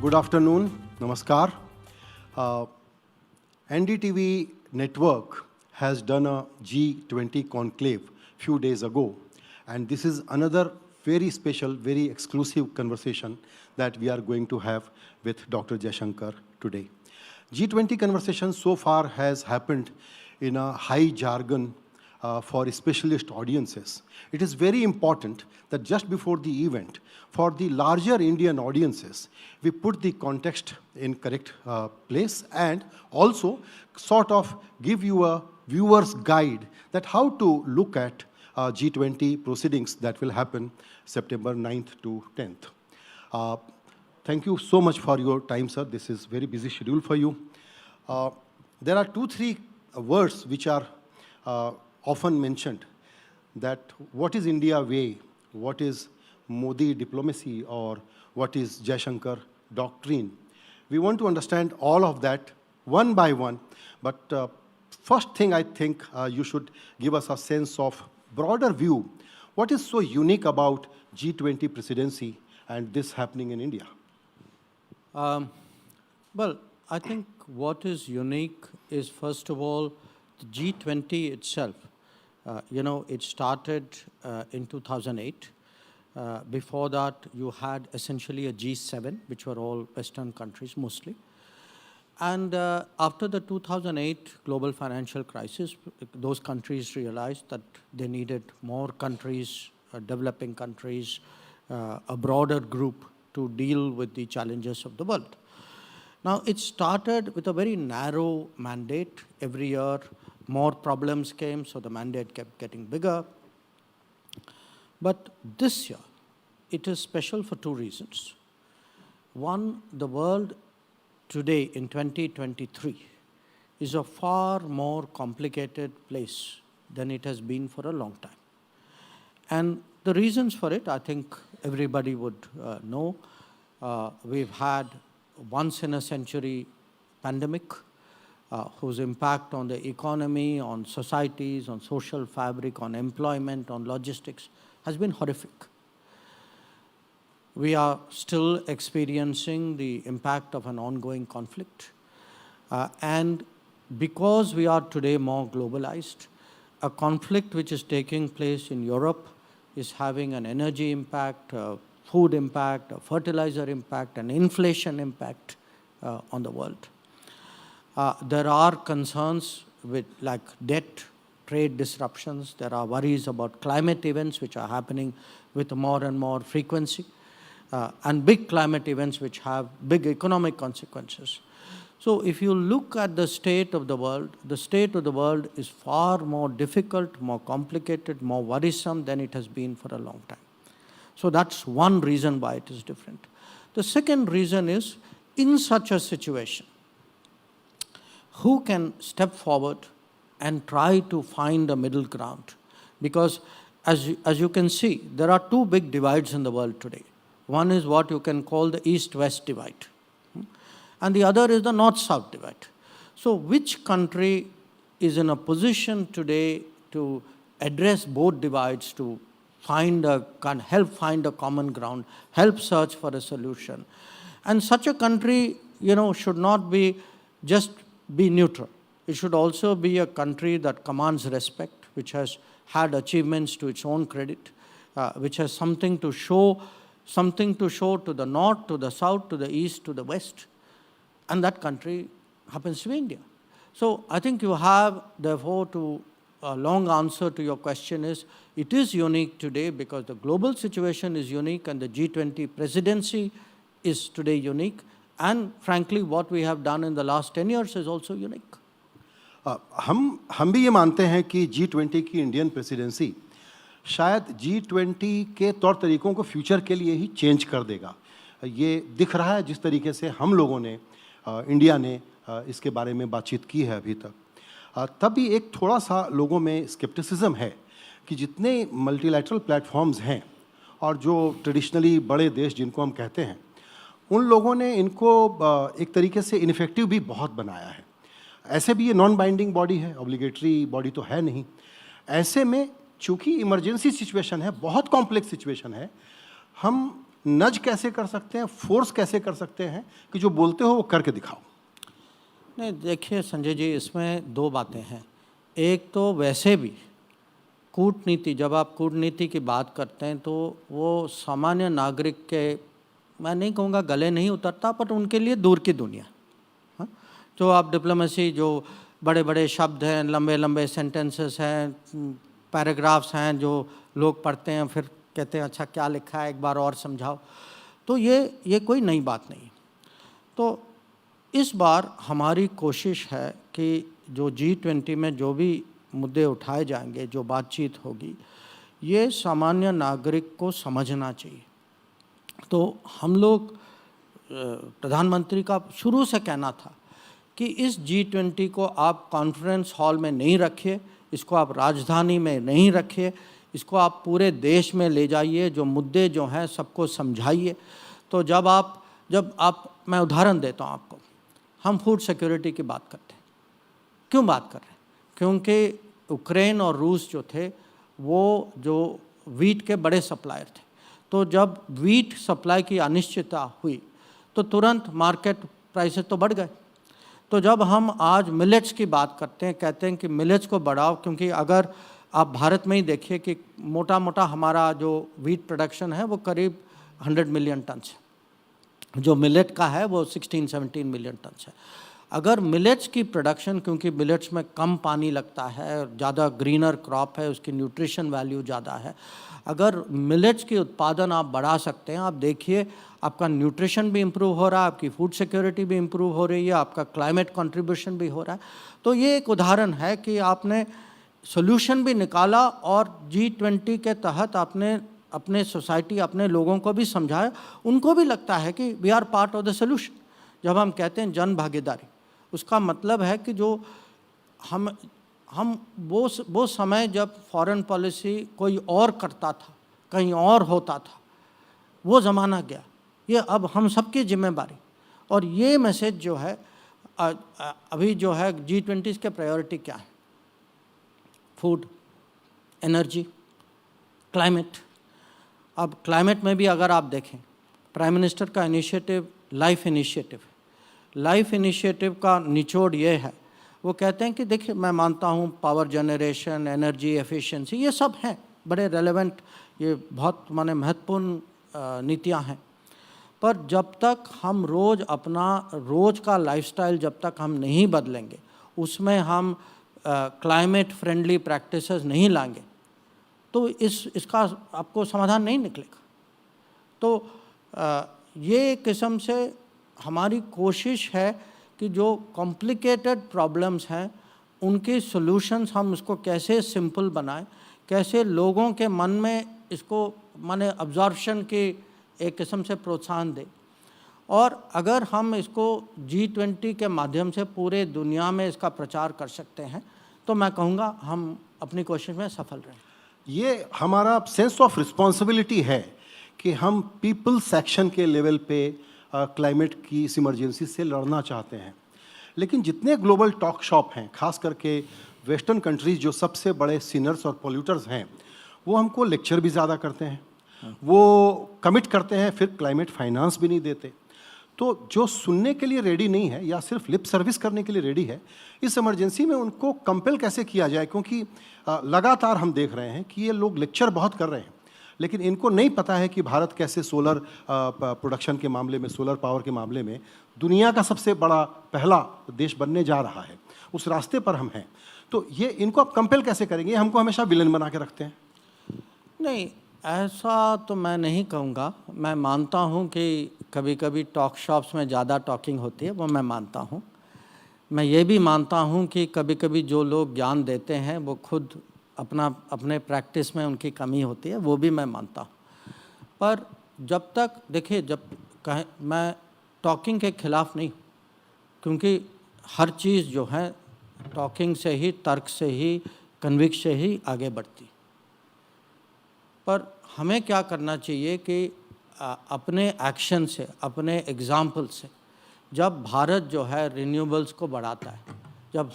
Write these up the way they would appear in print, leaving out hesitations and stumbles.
Good afternoon, Namaskar. NDTV network has done a G20 conclave few days ago, and this is another very special, very exclusive conversation that we are going to have with Dr. Jaishankar today. G20 conversation so far has happened in a high jargon for specialist audiences. It is very important that just before the event, for the larger Indian audiences, we put the context in correct place and also sort of give you a viewer's guide that how to look at G20 proceedings that will happen September 9th to 10th. Thank you so much for your time, sir. This is very busy schedule for you. There are 2-3 words which are often mentioned, that what is India way, what is Modi diplomacy, or what is Jaishankar doctrine. We want to understand all of that one by one, but first thing I think you should give us a sense of broader view. What is so unique about G20 presidency and this happening in India? Well, I think what is unique is, first of all, the G20 itself. It started in 2008. Before that, you had essentially a G7, which were all Western countries mostly. And after the 2008 global financial crisis, those countries realized that they needed more countries, developing countries, a broader group to deal with the challenges of the world. Now, it started with a very narrow mandate. Every year, more problems came, so the mandate kept getting bigger. But this year, it is special for 2 reasons. One, the world today in 2023 is a far more complicated place than it has been for a long time. And the reasons for it, I think everybody would know. We've had once-in-a-century pandemic, whose impact on the economy, on societies, on social fabric, on employment, on logistics has been horrific. We are still experiencing the impact of an ongoing conflict. And because we are today more globalized, a conflict which is taking place in Europe is having an energy impact, a food impact, a fertilizer impact, an inflation impact on the world. There are concerns with like debt, trade disruptions. There are worries about climate events which are happening with more and more frequency, and big climate events which have big economic consequences. So if you look at the state of the world is far more difficult, more complicated, more worrisome than it has been for a long time. So that's one reason why it is different. The second reason is, in such a situation, who can step forward and try to find a middle ground? Because as you can see, there are 2 big divides in the world today. One is what you can call the East-West divide, and the other is the North-South divide. So which country is in a position today to address both divides, to help find a common ground, help search for a solution? And such a country, should not be neutral. It should also be a country that commands respect, which has had achievements to its own credit, which has something to show to the north, to the south, to the east, to the west. And that country happens to be India. So I think you have, therefore, a long answer to your question is, it is unique today because the global situation is unique and the G20 presidency is today unique. And frankly, what we have done in the last 10 years is also unique. हम भी ये मानते हैं कि G20 की Indian presidency शायद G20 के तौर तरीकों को फ्यूचर के लिए ही चेंज कर देगा. ये दिख रहा है जिस तरीके से हम लोगों ने, इंडिया ने इसके बारे में बातचीत की है अभी तक. तभी एक थोड़ा सा लोगों में स्केप्टिसिज्म है कि जितने मल्टीलैटरल प्लेटफॉर्म्स हैं और जो ट्रेडिशनली बड़े देश जिनको हम कहते हैं, उन लोगों ने इनको एक तरीके से इनफेक्टिव भी बहुत बनाया है. ऐसे भी ये नॉन बाइंडिंग बॉडी है, ऑब्लिगेटरी बॉडी तो है नहीं. ऐसे में चूंकि इमरजेंसी सिचुएशन है, बहुत कॉम्प्लेक्स सिचुएशन है, हम नज कैसे कर सकते हैं, फोर्स कैसे कर सकते हैं कि जो बोलते हो वो करके दिखाओ? नहीं, देखिए संजय जी, इसमें दो बातें हैं। एक तो वैसे भी कूटनीति, जब आप कूटनीति की बात करते हैं तो वो सामान्य नागरिक के, मैं नहीं कहूँगा गले नहीं उतरता, पर उनके लिए दूर की दुनिया। हाँ, जो आप डिप्लोमेसी, जो बड़े बड़े शब्द हैं, लंबे लंबे सेंटेंसेस हैं, पैराग्राफ्स हैं, जो लोग पढ़ते हैं फिर कहते हैं अच्छा क्या लिखा है, एक बार और समझाओ, तो ये कोई नई बात नहीं। तो इस बार हमारी कोशिश है कि जो G20 में जो भी मुद्दे उठाए जाएंगे, जो बातचीत होगी, ये सामान्य नागरिक को समझना चाहिए। तो हम लोग, प्रधानमंत्री का शुरू से कहना था कि इस G20 को आप कॉन्फ्रेंस हॉल में नहीं रखिए, इसको आप राजधानी में नहीं रखिए, इसको आप पूरे देश में ले जाइए, जो मुद्दे जो हैं सबको समझाइए। तो जब आप मैं उदाहरण देता हूँ आपको, हम फूड सिक्योरिटी की बात करते हैं। क्यों बात कर रहे हैं? क्योंकि यूक्रेन और रूस जो थे वो जो वीट के बड़े सप्लायर थे, तो जब वीट सप्लाई की अनिश्चितता हुई तो तुरंत मार्केट प्राइसेस तो बढ़ गए। तो जब हम आज मिलेट्स की बात करते हैं, कहते हैं कि मिलेट्स को बढ़ाओ, क्योंकि अगर आप भारत में ही देखिए कि मोटा मोटा हमारा जो वीट प्रोडक्शन है वो करीब 100 मिलियन टन है, जो मिलेट का है वो 16-17 मिलियन टन है। अगर मिलेट्स की प्रोडक्शन, क्योंकि मिलेट्स में कम पानी लगता है, ज़्यादा ग्रीनर क्रॉप है, उसकी न्यूट्रिशन वैल्यू ज़्यादा है, अगर मिलेट्स की उत्पादन आप बढ़ा सकते हैं, आप देखिए आपका न्यूट्रिशन भी इम्प्रूव हो रहा है, आपकी फूड सिक्योरिटी भी इम्प्रूव हो रही है, आपका क्लाइमेट कंट्रीब्यूशन भी हो रहा है। तो ये एक उदाहरण है कि आपने सोल्यूशन भी निकाला और G20 के तहत आपने अपने सोसाइटी, अपने लोगों को भी समझाया, उनको भी लगता है कि we are part of the solution. जब हम कहते हैं जन भागीदारी, उसका मतलब है कि जो हम वो समय जब फॉरेन पॉलिसी कोई और करता था, कहीं और होता था, वो ज़माना गया। ये अब हम सबकी जिम्मेदारी, और ये मैसेज जो है अभी जो है G20 के प्रायोरिटी क्या है? Food, energy, climate. अब क्लाइमेट में भी अगर आप देखें, प्राइम मिनिस्टर का इनिशिएटिव लाइफ इनिशिएटिव है। लाइफ इनिशिएटिव का निचोड़ ये है, वो कहते हैं कि देखिए मैं मानता हूँ पावर जनरेशन, एनर्जी एफिशिएंसी, ये सब हैं बड़े रेलेवेंट, ये बहुत माने महत्वपूर्ण नीतियाँ हैं, पर जब तक हम रोज़ का लाइफस्टाइल जब तक हम नहीं बदलेंगे, उसमें हम क्लाइमेट फ्रेंडली प्रैक्टिसेस नहीं लाएंगे, तो इसका आपको समाधान नहीं निकलेगा। तो ये किस्म से हमारी कोशिश है कि जो कॉम्प्लिकेटेड प्रॉब्लम्स हैं उनके सॉल्यूशंस हम उसको कैसे सिंपल बनाएं, कैसे लोगों के मन में इसको माने अब्जॉर्प्शन के एक किस्म से प्रोत्साहन दें। और अगर हम इसको G20 के माध्यम से पूरे दुनिया में इसका प्रचार कर सकते हैं तो मैं कहूँगा हम अपनी कोशिश में सफल रहें। ये हमारा सेंस ऑफ रिस्पॉन्सिबिलिटी है कि हम पीपल सेक्शन के लेवल पे क्लाइमेट की इस इमरजेंसी से लड़ना चाहते हैं। लेकिन जितने ग्लोबल टॉक शॉप हैं, खास करके वेस्टर्न कंट्रीज जो सबसे बड़े सिनर्स और पोल्यूटर्स हैं, वो हमको लेक्चर भी ज़्यादा करते हैं, वो कमिट करते हैं, फिर क्लाइमेट फाइनेंस भी नहीं देते। तो जो सुनने के लिए रेडी नहीं है या सिर्फ लिप सर्विस करने के लिए रेडी है, इस इमरजेंसी में उनको कंपेल कैसे किया जाए? क्योंकि लगातार हम देख रहे हैं कि ये लोग लेक्चर बहुत कर रहे हैं, लेकिन इनको नहीं पता है कि भारत कैसे सोलर प्रोडक्शन के मामले में, सोलर पावर के मामले में दुनिया का सबसे बड़ा पहला देश बनने जा रहा है। उस रास्ते पर हम हैं। तो ये इनको आप कंपेल कैसे करेंगे? हमको हमेशा विलन बना के रखते हैं। नहीं, ऐसा तो मैं नहीं कहूँगा। मैं मानता हूँ कि कभी कभी टॉक शॉप्स में ज़्यादा टॉकिंग होती है, वो मैं मानता हूँ। मैं ये भी मानता हूँ कि कभी कभी जो लोग ज्ञान देते हैं वो खुद अपने प्रैक्टिस में उनकी कमी होती है, वो भी मैं मानता हूँ। पर जब तक देखिए, मैं टॉकिंग के ख़िलाफ़ नहीं, क्योंकि हर चीज़ जो है टॉकिंग से ही, तर्क से ही, कन्विक्स से ही आगे बढ़ती। पर हमें क्या करना चाहिए कि अपने एक्शन से, अपने एग्ज़ाम्पल से, जब भारत जो है रिन्यूएबल्स को बढ़ाता है, जब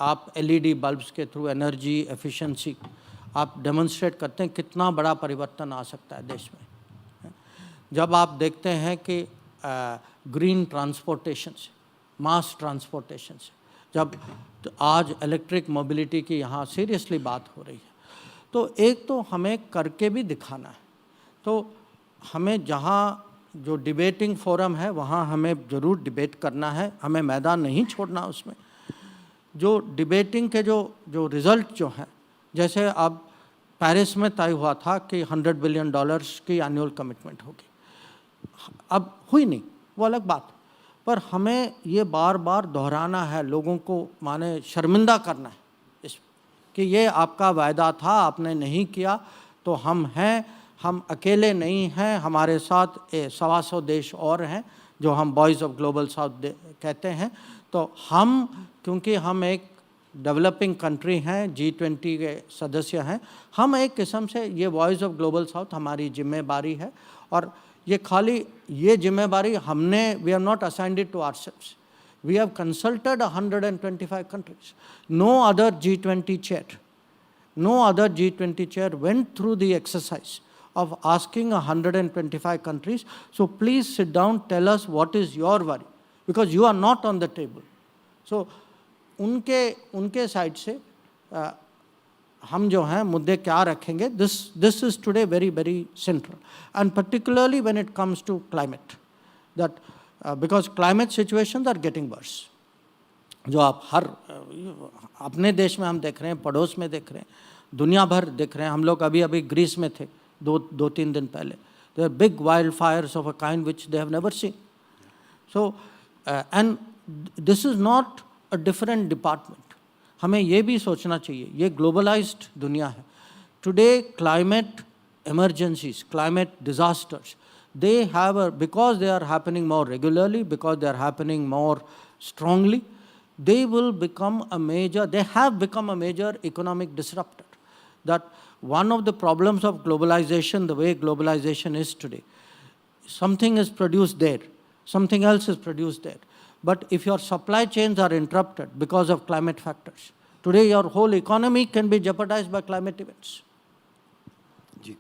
आप LED बल्ब्स के थ्रू एनर्जी एफिशिएंसी आप डेमोन्स्ट्रेट करते हैं, कितना बड़ा परिवर्तन आ सकता है देश में। जब आप देखते हैं कि ग्रीन ट्रांसपोर्टेशन से, मास ट्रांसपोर्टेशन से, जब तो आज इलेक्ट्रिक मोबिलिटी की यहाँ सीरियसली बात हो रही है, तो एक तो हमें करके भी दिखाना है। तो हमें जहाँ जो डिबेटिंग फोरम है वहाँ हमें ज़रूर डिबेट करना है, हमें मैदान नहीं छोड़ना उसमें। जो डिबेटिंग के जो रिज़ल्ट जो हैं, जैसे अब पेरिस में तय हुआ था कि $100 बिलियन की एनुअल कमिटमेंट होगी, अब हुई नहीं, वो अलग बात, पर हमें ये बार बार दोहराना है, लोगों को माने शर्मिंदा करना है इस कि ये आपका वायदा था, आपने नहीं किया, तो हम हैं, हम अकेले नहीं हैं, हमारे साथ 125 देश और हैं जो हम बॉयज़ ऑफ ग्लोबल साउथ कहते हैं। तो हम, क्योंकि हम एक डेवलपिंग कंट्री हैं, G20 के सदस्य हैं, हम एक किस्म से ये वॉइस ऑफ ग्लोबल साउथ हमारी जिम्मेदारी है। और ये खाली ये जिम्मेदारी हमने, we have not assigned it to ourselves, we have consulted 125 countries. No other G20 chair went through the exercise of asking 125 countries, so please sit down, tell us what is your worry, because you are not on the table. So उनके side से हम जो हैं मुद्दे क्या रखेंगे, this is today very very central, and particularly when it comes to climate, that because climate situations are getting worse. जो आप हर अपने देश में हम देख रहे हैं, पड़ोस में देख रहे हैं, दुनिया भर देख रहे हैं। हम लोग अभी ग्रीस में थे 2-3 दिन पहले, there are big wildfires of a kind which they have never seen. So and this is not a different department. हमें ये भी सोचना चाहिए, ये ग्लोबलाइज्ड दुनिया है। Today climate emergencies, climate disasters, they have because they are happening more regularly, because they are happening more strongly, they will become a major, they have become a major economic disruptor. That one of the problems of globalization, the way globalization is today, something is produced there, something else is produced there. But if your supply chains are interrupted because of climate factors, today your whole economy can be jeopardized by climate events. Ji.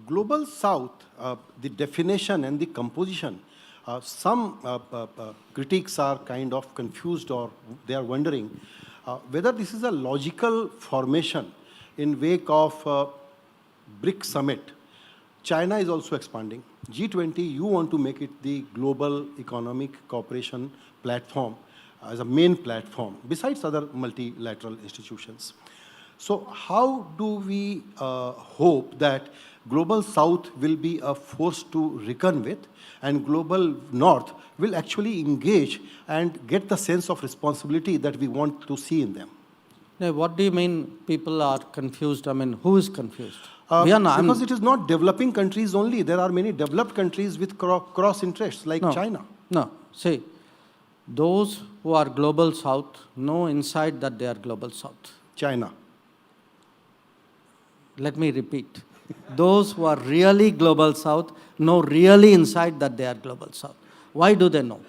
Global South, the definition and the composition, some critics are kind of confused, or they are wondering whether this is a logical formation in wake of BRIC summit. China is also expanding. G20, you want to make it the global economic cooperation platform as a main platform, besides other multilateral institutions. So how do we hope that Global South will be a force to reckon with, and Global North will actually engage and get the sense of responsibility that we want to see in them? Now, what do you mean people are confused? I mean, who is confused? Because it is not developing countries only. There are many developed countries with cross interests like China. No, see, those who are Global South know inside that they are Global South. China. Let me repeat. Those who are really Global South know really inside that they are Global South. Why do they know?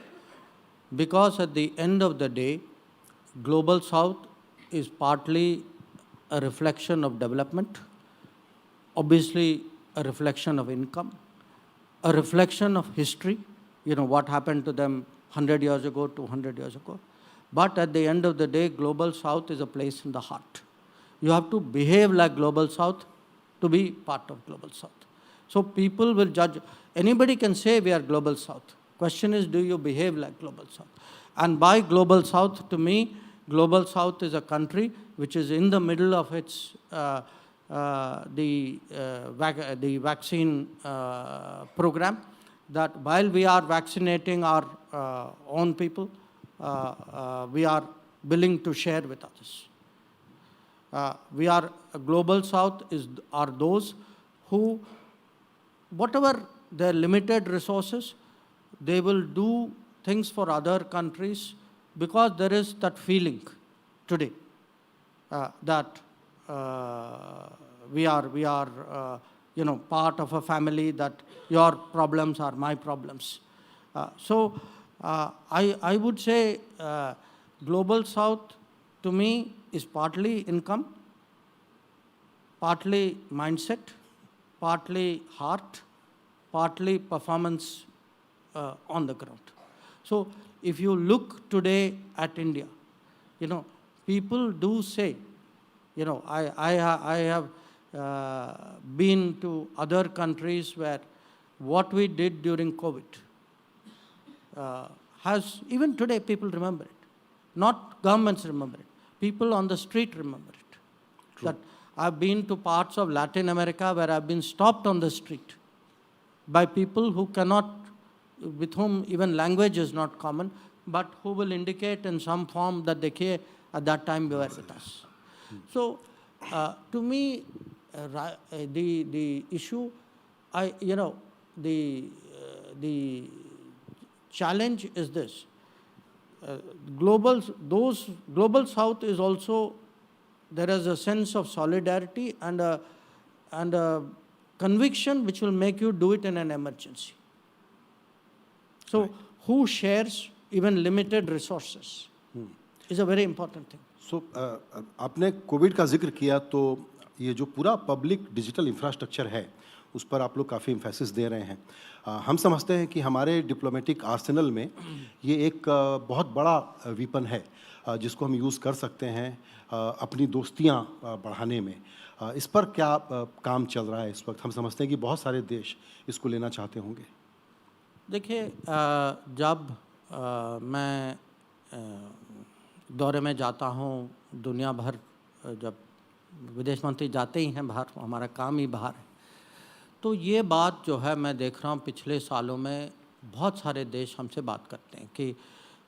Because at the end of the day, Global South is partly a reflection of development, obviously a reflection of income, a reflection of history, you know, what happened to them 100 years ago, 200 years ago. But at the end of the day, Global South is a place in the heart. You have to behave like Global South to be part of Global South. So people will judge. Anybody can say we are Global South. Question is, do you behave like Global South? And by Global South, to me, Global South is a country which is in the middle of its the vaccine program, that while we are vaccinating our own people, we are willing to share with others. We are Global South are those who, whatever their limited resources, they will do things for other countries, because there is that feeling today that we are you know, part of a family, that your problems are my problems. So I would say Global South to me is partly income, partly mindset, partly heart, partly performance on the ground. So if you look today at India, people do say, I have been to other countries where what we did during COVID has, even today people remember it. Not governments remember it. People on the street remember it. True. That I've been to parts of Latin America where I've been stopped on the street by people who cannot, with whom even language is not common, but who will indicate in some form that they care at that time they were with us. So, to me, the issue, the challenge is this. Global South is also, there is a sense of solidarity and a conviction which will make you do it in an emergency. So, right. Who shares even limited resources is a very important thing. So, आपने Covid का जिक्र किया, तो ये जो पूरा public digital infrastructure है उस पर आप लोग काफ़ी एम्फेसिस दे रहे हैं. हम समझते हैं कि हमारे डिप्लोमेटिक आर्सेनल में ये एक बहुत बड़ा वीपन है जिसको हम यूज़ कर सकते हैं अपनी दोस्तियां बढ़ाने में. इस पर क्या काम चल रहा है इस वक्त? हम समझते हैं कि बहुत सारे देश इसको लेना चाहते होंगे. देखिए, जब मैं दौरे में जाता हूँ दुनिया भर, जब विदेश मंत्री जाते ही हैं बाहर, हमारा काम ही बाहर है, तो ये बात जो है मैं देख रहा हूँ पिछले सालों में बहुत सारे देश हमसे बात करते हैं कि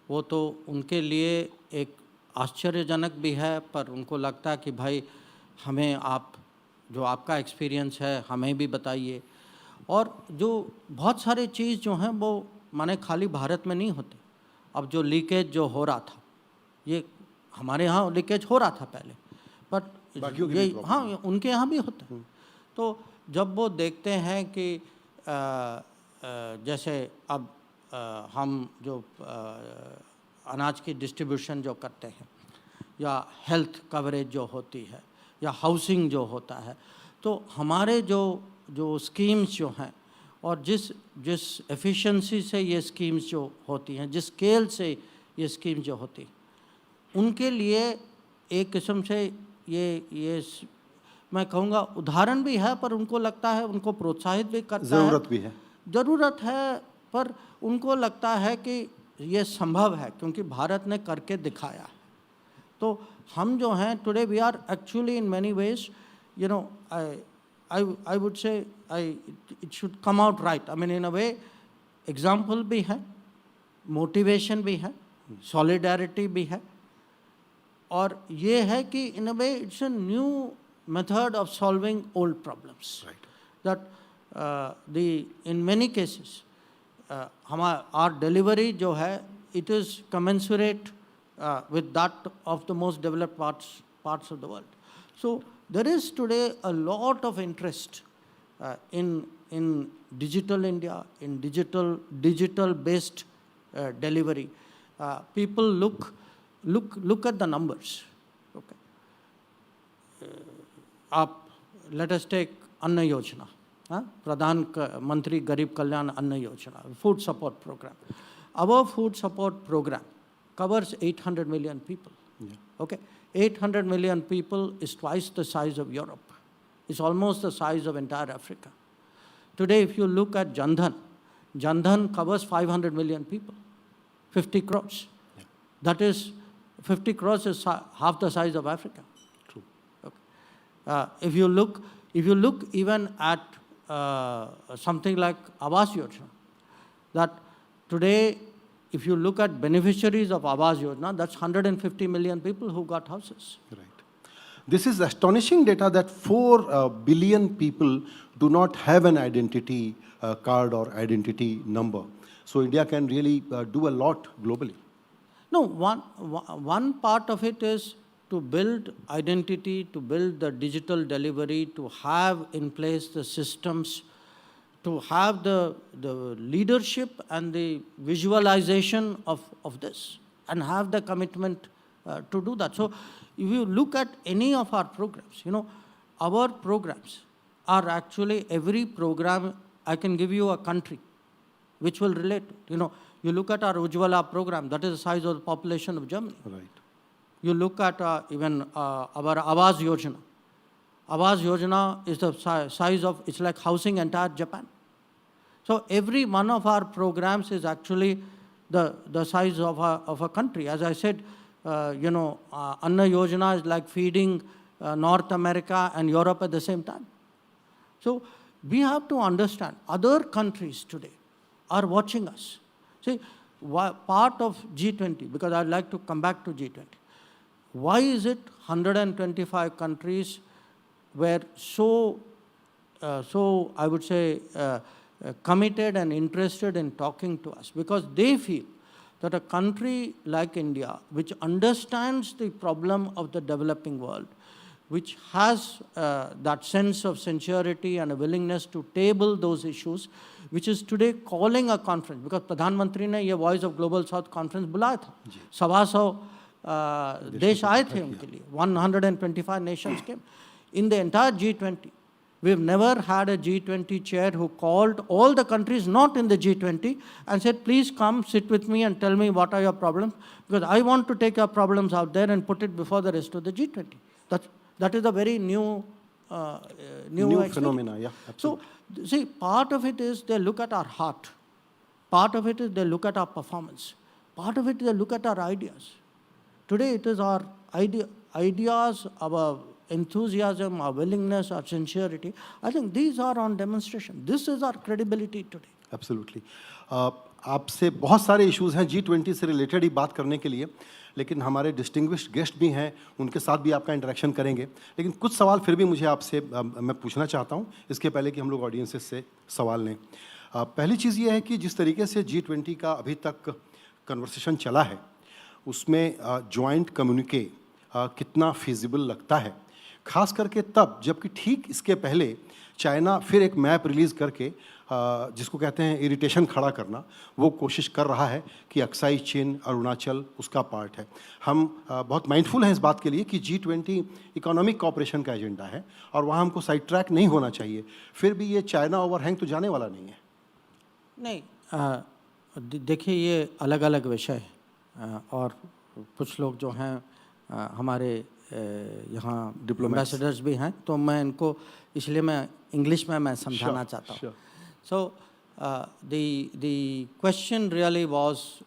वो तो उनके लिए एक आश्चर्यजनक भी है, पर उनको लगता है कि भाई हमें आप जो आपका एक्सपीरियंस है हमें भी बताइए. और जो बहुत सारे चीज़ जो हैं वो माने खाली भारत में नहीं होते. अब जो लीकेज जो हो रहा था, ये हमारे यहाँ लीकेज हो रहा था पहले, बट ये हाँ उनके यहाँ भी होता है. तो जब वो देखते हैं कि जैसे अब हम जो अनाज की डिस्ट्रीब्यूशन जो करते हैं, या हेल्थ कवरेज जो होती है, या हाउसिंग जो होता है, तो हमारे जो स्कीम्स जो हैं और जिस एफिशिएंसी से ये स्कीम्स जो होती हैं, जिस स्केल से ये स्कीम्स जो होती, उनके लिए एक किस्म से ये मैं कहूँगा उदाहरण भी है, पर उनको लगता है, उनको प्रोत्साहित भी करता है, ज़रूरत भी है, ज़रूरत है, पर उनको लगता है कि ये संभव है क्योंकि भारत ने करके दिखाया है. तो हम जो हैं today we are actually in many ways, I would say it should come out right. I mean, in a way, example भी है, motivation भी है, solidarity भी है, और ये है कि in a way it's a new method of solving old problems. Right. That in many cases, our delivery जो है, it is commensurate with that of the most developed parts of the world. So there is today a lot of interest in digital India, in digital based delivery. People look at the numbers. Okay. Let us take Anna Yojana, Pradhan Mantri Garib Kalyan Anna Yojana, food support program. Our food support program covers 800 million people. Yeah. Okay. 800 million people is twice the size of Europe. It's almost the size of entire Africa. Today, if you look at Jan Dhan covers 500 million people, 50 crores. Yeah. That is, 50 crores is half the size of Africa. True. Okay. If you look even at something like Awas Yojana, that today, if you look at beneficiaries of Awas Yojana, that's 150 million people who got houses. Right. This is astonishing data that 4 billion people do not have an identity card or identity number. So India can really do a lot globally. No, one part of it is to build identity, to build the digital delivery, to have in place the systems, to have the leadership and the visualization of this, and have the commitment to do that. So if you look at any of our programs, our programs are actually, every program I can give you a country which will relate. You know, you look at our Ujjwala program, that is the size of the population of Germany. Right. You look at even our Awas Yojana. Awas Yojana is the size of, it's like housing entire Japan. So every one of our programs is actually the size of a country. As I said, you know, Anna Yojana is like feeding North America and Europe at the same time. So we have to understand other countries today are watching us. See, part of G20, because I'd like to come back to G20. Why is it 125 countries were so I would say, committed and interested in talking to us? Because they feel that a country like India, which understands the problem of the developing world, which has that sense of sincerity and a willingness to table those issues, which is today calling a conference, because Pradhan Mantri ने ये Voice of Global South conference बुलाया था, 125 देश आए थे उनके लिए, 125 nations came. In the entire G20, we've never had a G20 chair who called all the countries not in the G20 and said, please come sit with me and tell me what are your problems, because I want to take your problems out there and put it before the rest of the G20. That is a very new phenomena, yeah. Absolutely. So, see, part of it is they look at our heart. Part of it is they look at our performance. Part of it is they look at our ideas. Today it is our ideas, our enthusiasm, our willingness, our sincerity. I think these are on demonstration. This is our credibility today. Absolutely. आपसे बहुत सारे issues हैं G20 से related ही बात करने के लिए, लेकिन हमारे डिस्टिंग्विश्ड गेस्ट भी हैं, उनके साथ भी आपका इंटरेक्शन करेंगे. लेकिन कुछ सवाल फिर भी मुझे आपसे मैं पूछना चाहता हूं, इसके पहले कि हम लोग ऑडियंसेस से सवाल लें. पहली चीज़ ये है कि जिस तरीके से G20 का अभी तक कन्वर्सेशन चला है, उसमें जॉइंट कम्युनिके कितना फिजिबल लगता है, खास करके तब जबकि ठीक इसके पहले चाइना फिर एक मैप रिलीज़ करके जिसको कहते हैं इरिटेशन खड़ा करना, वो कोशिश कर रहा है कि अक्साई चीन, अरुणाचल उसका पार्ट है. हम बहुत माइंडफुल हैं इस बात के लिए कि G20 इकोनॉमिक कॉपरेशन का एजेंडा है और वहाँ हमको साइड ट्रैक नहीं होना चाहिए. फिर भी ये चाइना ओवरहैंग तो जाने वाला नहीं है. नहीं, देखिए ये अलग अलग विषय है और कुछ लोग जो हैं हमारे यहाँ एम्बेसडर्स भी हैं, तो मैं इनको इसलिए मैं इंग्लिश में मैं समझाना चाहता हूँ. So the question really was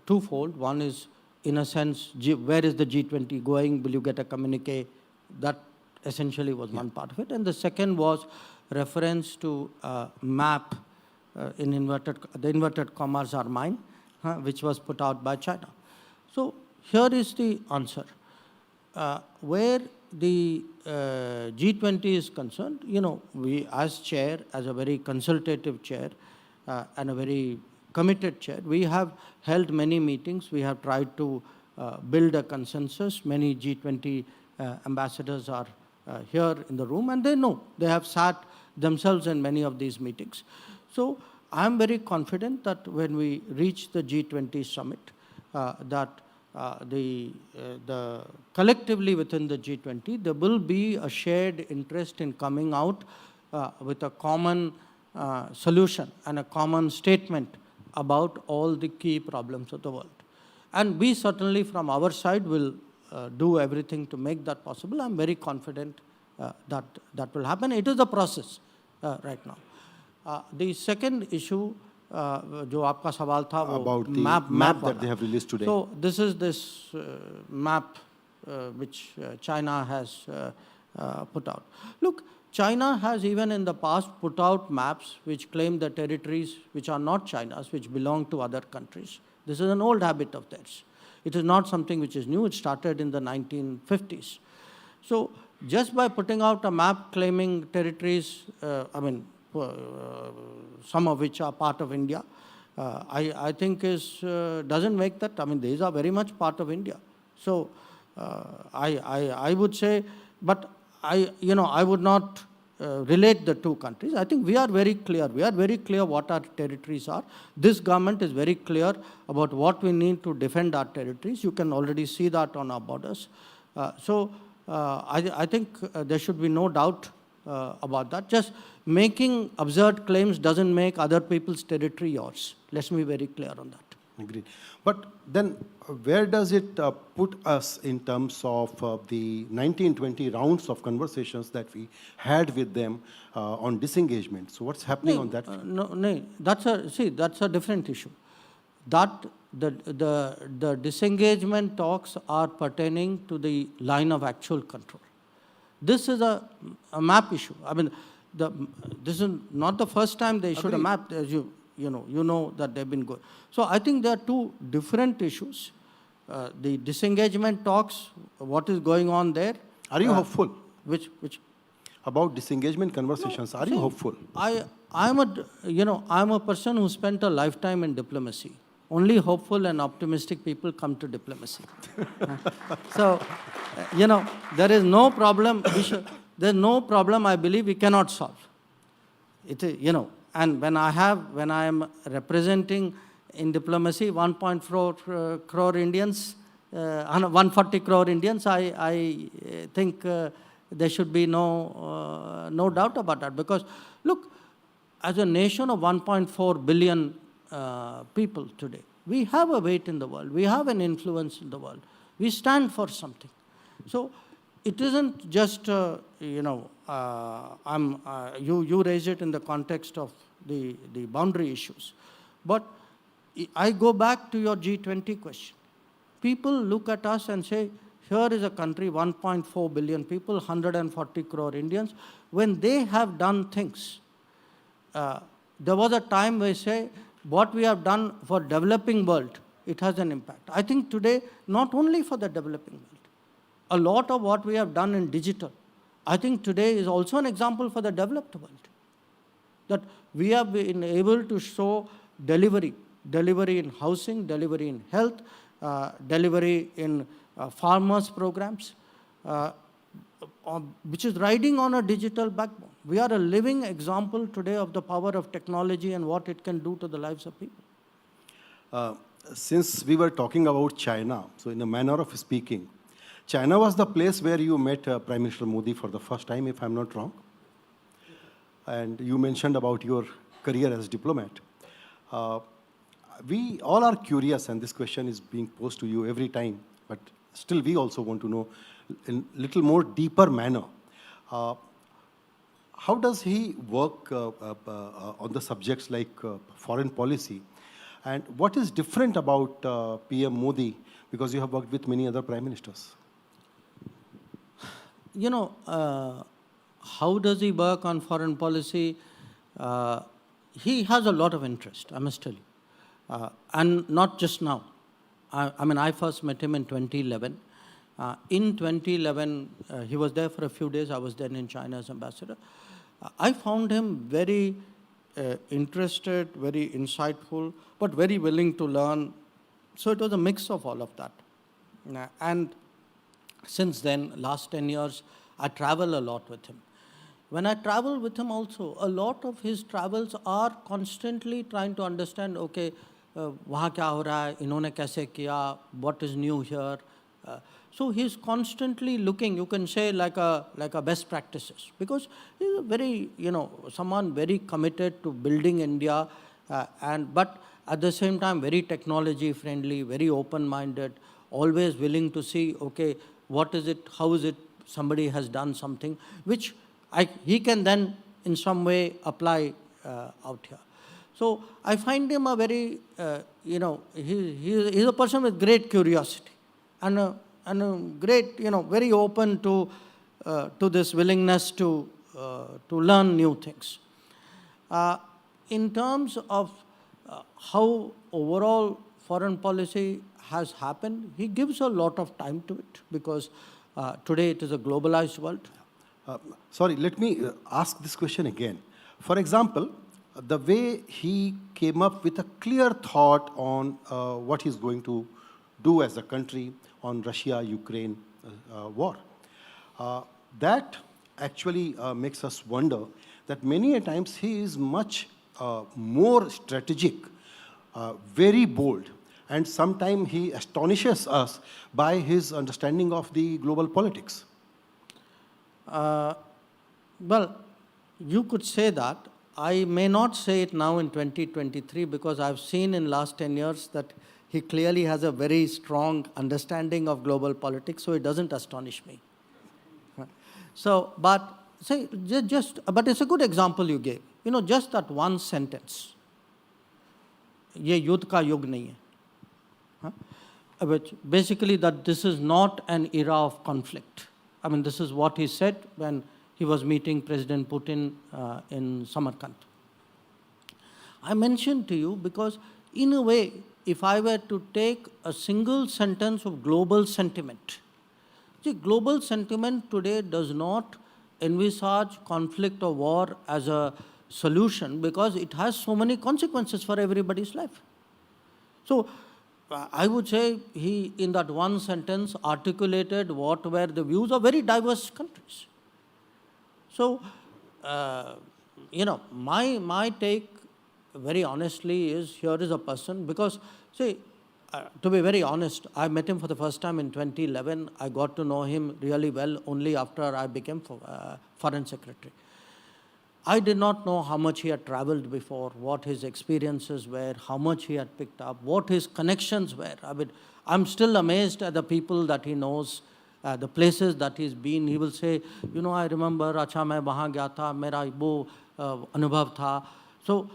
twofold. One is, in a sense, where is the G20 going? Will you get a communique? That essentially was one part of it. And the second was reference to map in the inverted commas are mine, which was put out by China. So here is the answer. Where the G20 is concerned, you know, we as chair, as a very consultative chair and a very committed chair, we have held many meetings. We have tried to build a consensus. Many G20 ambassadors are here in the room, and they know, they have sat themselves in many of these meetings. So I am very confident that when we reach the G20 summit, that the collectively within the G20, there will be a shared interest in coming out with a common solution and a common statement about all the key problems of the world. And we certainly from our side will do everything to make that possible. I'm very confident that that will happen. It is a process right now. The second issue, जो आपका सवाल था वो about the map that they have released today. So this is this map which China has put out. Look, China has even in the past put out maps which claim the territories which are not China's, which belong to other countries. This is an old habit of theirs. It is not something which is new. It started in the 1950s. So just by putting out a map claiming territories, some of which are part of India, I think doesn't make that. I mean, these are very much part of India. So I would say, but I would not relate the two countries. I think we are very clear. We are very clear what our territories are. This government is very clear about what we need to defend our territories. You can already see that on our borders. So I think there should be no doubt about that. Just making absurd claims doesn't make other people's territory yours. Let's be very clear on that. Agreed. But then where does it put us in terms of the 1920 rounds of conversations that we had with them on disengagement? So what's happening on that? No, that's a different issue. That the disengagement talks are pertaining to the line of actual control. This is a map issue. I mean, this is not the first time they issued a map, as you know that they've been going. So I think there are two different issues. The disengagement talks, what is going on there. Are you hopeful? Which? About disengagement conversations, are you hopeful? I'm a person who spent a lifetime in diplomacy. Only hopeful and optimistic people come to diplomacy. So, there is no problem. There's no problem I believe we cannot solve. It is, and when I am representing in diplomacy 1.4 crore Indians, 140 crore Indians, I think there should be no doubt about that. Because, look, as a nation of 1.4 billion people today, we have a weight in the world. We have an influence in the world. We stand for something. So it isn't just, you raise it in the context of the boundary issues. But I go back to your G20 question. People look at us and say, here is a country, 1.4 billion people, 140 crore Indians. When they have done things, there was a time where say, what we have done for developing world, it has an impact. I think today, not only for the developing world, a lot of what we have done in digital, I think today is also an example for the developed world. That we have been able to show delivery in housing, delivery in health, delivery in farmers programs, which is riding on a digital backbone. We are a living example today of the power of technology and what it can do to the lives of people. Since we were talking about China, so in a manner of speaking, China was the place where you met Prime Minister Modi for the first time, if I'm not wrong. And you mentioned about your career as diplomat. We all are curious, and this question is being posed to you every time, but still we also want to know in a little more deeper manner. How does he work on the subjects like foreign policy? And what is different about PM Modi, because you have worked with many other prime ministers? How does he work on foreign policy? He has a lot of interest, I must tell you. And not just now. I first met him in 2011. In 2011, he was there for a few days. I was then in China as ambassador. I found him very interested, very insightful, but very willing to learn. So it was a mix of all of that. And since then, last 10 years, I travel a lot with him. When I travel with him also, a lot of his travels are constantly trying to understand, okay, वहाँ क्या हो रहा है, इन्होंने कैसे किया, what is new here. So he's constantly looking, you can say like a best practices, because he's a very, someone very committed to building India, but at the same time very technology friendly, very open-minded, always willing to see, okay, what is it, how is it, somebody has done something, which he can then in some way apply out here. So I find him a very, he's a person with great curiosity and a great, very open to this willingness to learn new things. In terms of how overall foreign policy has happened, he gives a lot of time to it because today it is a globalized world. Sorry, let me ask this question again. For example, the way he came up with a clear thought on what he's going to do as a country on Russia-Ukraine war, that actually makes us wonder that many a times he is much more strategic, very bold, and sometimes he astonishes us by his understanding of the global politics. Well, you could say that. I may not say it now in 2023 because I've seen in last 10 years that he clearly has a very strong understanding of global politics, so it doesn't astonish me. So, but say, but it's a good example you gave. You know, just that one sentence. ये युद्ध का युग नहीं है. Which basically that this is not an era of conflict. I mean, this is what he said when he was meeting President Putin in Samarkand. I mentioned to you because, in a way, if I were to take a single sentence of global sentiment, see, global sentiment today does not envisage conflict or war as a solution because it has so many consequences for everybody's life. So, I would say he, in that one sentence, articulated what were the views of very diverse countries. So, you know, my take, very honestly, is here is a person, because, see, to be very honest, I met him for the first time in 2011. I got to know him really well only after I became Foreign Secretary. I did not know how much he had traveled before, what his experiences were, how much he had picked up, what his connections were. I mean, I'm still amazed at the people that he knows, the places that he's been. He will say, you know, I remember, acha main wahan gaya tha, mera wo anubhav tha. So,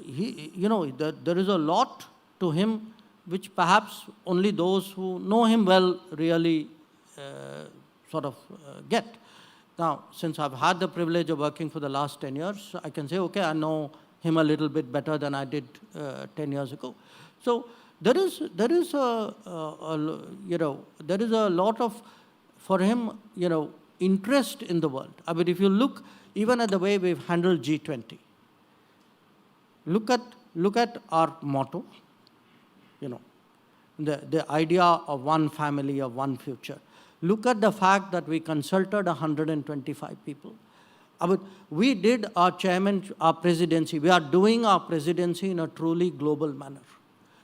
he, you know, there is a lot to him which perhaps only those who know him well really get. Now, since I've had the privilege of working for the last 10 years, I can say, okay, I know him a little bit better than I did 10 years ago. So there is a lot of, for him, you know, interest in the world. I mean, if you look even at the way we've handled G20, look at our motto, you know, the idea of one family, of one future. Look at the fact that we consulted 125 people. I mean, we did our presidency. We are doing our presidency in a truly global manner.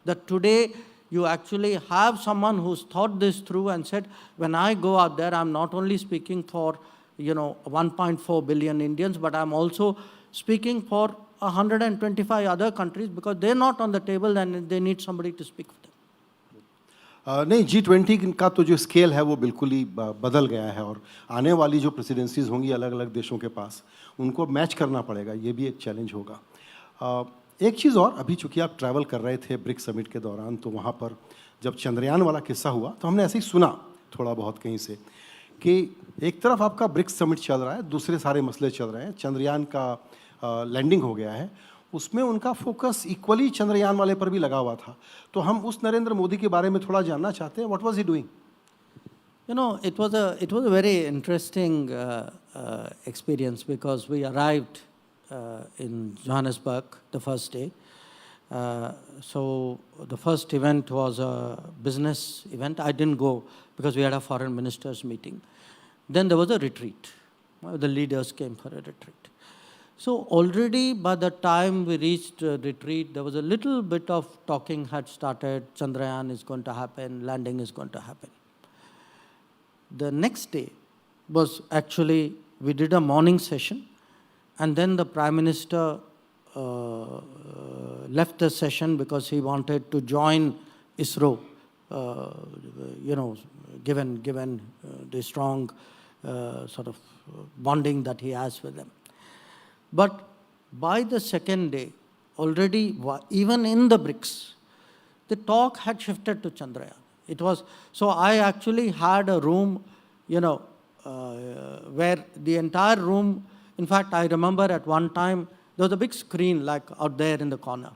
That today you actually have someone who's thought this through and said, when I go out there, I'm not only speaking for, you know, 1.4 billion Indians, but I'm also speaking for 125 other countries because they're not on the table and they need somebody to speak for them. नहीं, G20 का तो जो scale है वो बिल्कुल ही बदल गया है और आने वाली जो प्रेसिडेंसीज होंगी अलग अलग देशों के पास उनको मैच करना पड़ेगा, ये भी एक चैलेंज होगा. एक चीज़ और, अभी चूँकि आप ट्रैवल कर रहे थे ब्रिक्स समिट के दौरान, तो वहाँ पर जब चंद्रयान वाला किस्सा हुआ तो हमने ऐसे ही सुना थोड़ा बहुत कहीं से कि एक तरफ आपका ब्रिक्स समिट चल रहा है, दूसरे सारे मसले चल रहे हैं, चंद्रयान का लैंडिंग हो गया है, उसमें उनका फोकस इक्वली चंद्रयान वाले पर भी लगा हुआ था. तो हम उस नरेंद्र मोदी के बारे में थोड़ा जानना चाहते हैं. What was he doing? You know, it was a very interesting experience because we arrived in Johannesburg the first day. So the first event was a business event. I didn't go because we had a foreign ministers meeting. Then there was a retreat. The leaders came for a retreat. So already by the time we reached retreat, there was a little bit of talking had started. Chandrayaan is going to happen, landing is going to happen. The next day was actually, we did a morning session, and then the Prime Minister left the session because he wanted to join ISRO, you know, given the strong sort of bonding that he has with them. But by the second day, already, even in the BRICS, the talk had shifted to Chandrayaan. It was, so I actually had a room, you know, where the entire room, in fact, I remember at one time, there was a big screen like out there in the corner.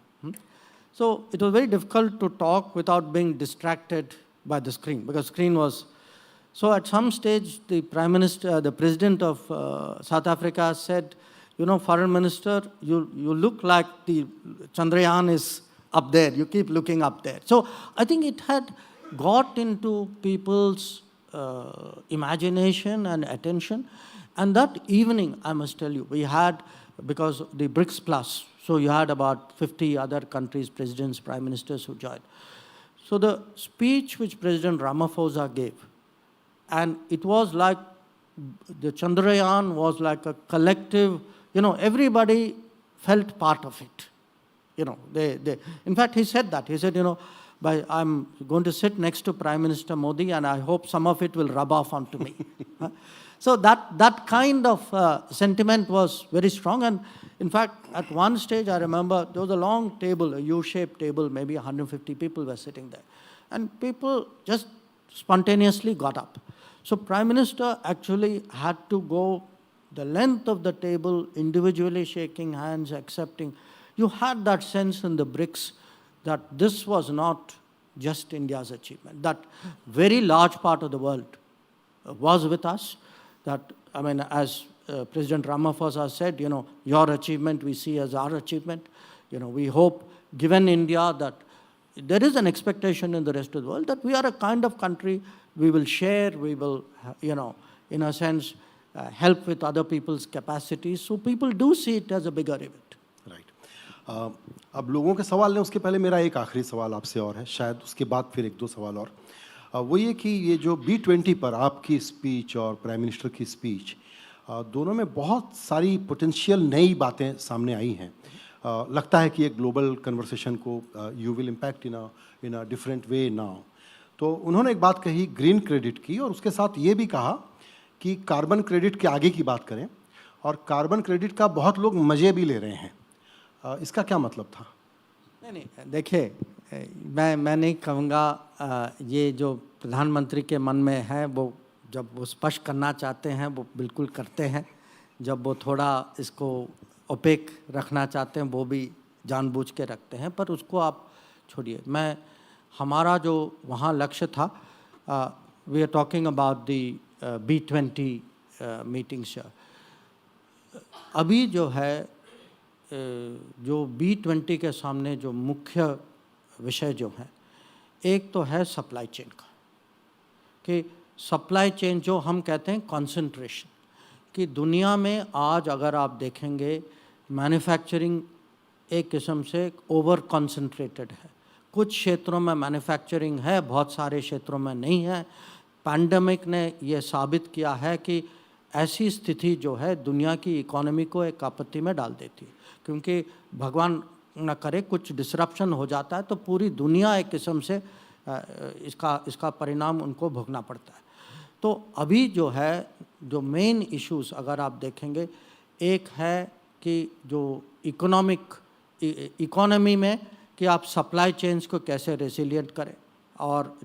So it was very difficult to talk without being distracted by the screen, because screen was, so at some stage, the Prime Minister, the President of South Africa said, you know, Foreign Minister, you look like the Chandrayaan is up there. You keep looking up there. So I think it had got into people's imagination and attention. And that evening, I must tell you, we had, because the BRICS Plus, so you had about 50 other countries, presidents, prime ministers who joined. So the speech which President Ramaphosa gave, and it was like the Chandrayaan was like a collective, everybody felt part of it. In fact, he said that. He said, I'm going to sit next to Prime Minister Modi and I hope some of it will rub off onto me. So that kind of sentiment was very strong. And in fact, at one stage, I remember there was a long table, a U-shaped table, maybe 150 people were sitting there. And people just spontaneously got up. So Prime Minister actually had to go the length of the table, individually shaking hands, accepting. You had that sense in the BRICS that this was not just India's achievement, that very large part of the world was with us. That, as President Ramaphosa said, your achievement we see as our achievement. We hope, given India, that there is an expectation in the rest of the world that we are a kind of country, we will share, we will, in a sense, help with other people's capacities. So people do see it as a bigger event. Right. अब लोगों के सवाल ने उसके पहले मेरा एक आखिरी सवाल आपसे और है, शायद उसके बाद फिर एक दो सवाल और। वो ये कि ये जो B20 पर आपकी स्पीच और प्राइम मिनिस्टर की स्पीच, दोनों में बहुत सारी पोटेंशियल नई बातें सामने आई हैं। लगता है कि एक ग्लोबल कन्वर्सेशन को you will impact in a different way now. तो उन्होंने एक बात कही ग्रीन क्रेडिट की, और उसके साथ ये भी कहा कि कार्बन क्रेडिट के आगे की बात करें, और कार्बन क्रेडिट का बहुत लोग मज़े भी ले रहे हैं। इसका क्या मतलब था? नहीं, देखिए, मैं नहीं कहूँगा, ये जो प्रधानमंत्री के मन में है वो जब वो स्पष्ट करना चाहते हैं वो बिल्कुल करते हैं, जब वो थोड़ा इसको ओपेक रखना चाहते हैं वो भी जानबूझ के रखते हैं, पर उसको आप छोड़िए। हमारा जो वहाँ लक्ष्य था, we are talking about the B20 meetings. अभी जो है जो B20 के सामने जो मुख्य विषय जो है, एक तो है सप्लाई चेन का, कि सप्लाई चेन जो हम कहते हैं कंसंट्रेशन, कि दुनिया में आज अगर आप देखेंगे मैन्युफैक्चरिंग एक किस्म से ओवर कंसंट्रेटेड है। कुछ क्षेत्रों में मैन्युफैक्चरिंग है, बहुत सारे क्षेत्रों में नहीं है। पैंडेमिक ने ये साबित किया है कि ऐसी स्थिति जो है दुनिया की इकोनॉमी को एक आपत्ति में डाल देती है, क्योंकि भगवान न करे कुछ डिसरप्शन हो जाता है तो पूरी दुनिया एक किस्म से इसका परिणाम उनको भोगना पड़ता है। तो अभी जो है जो मेन इश्यूज अगर आप देखेंगे, एक है कि जो इकोनॉमी में कि आप सप्लाई चेन्स को कैसे रेसिलिएंट करें, और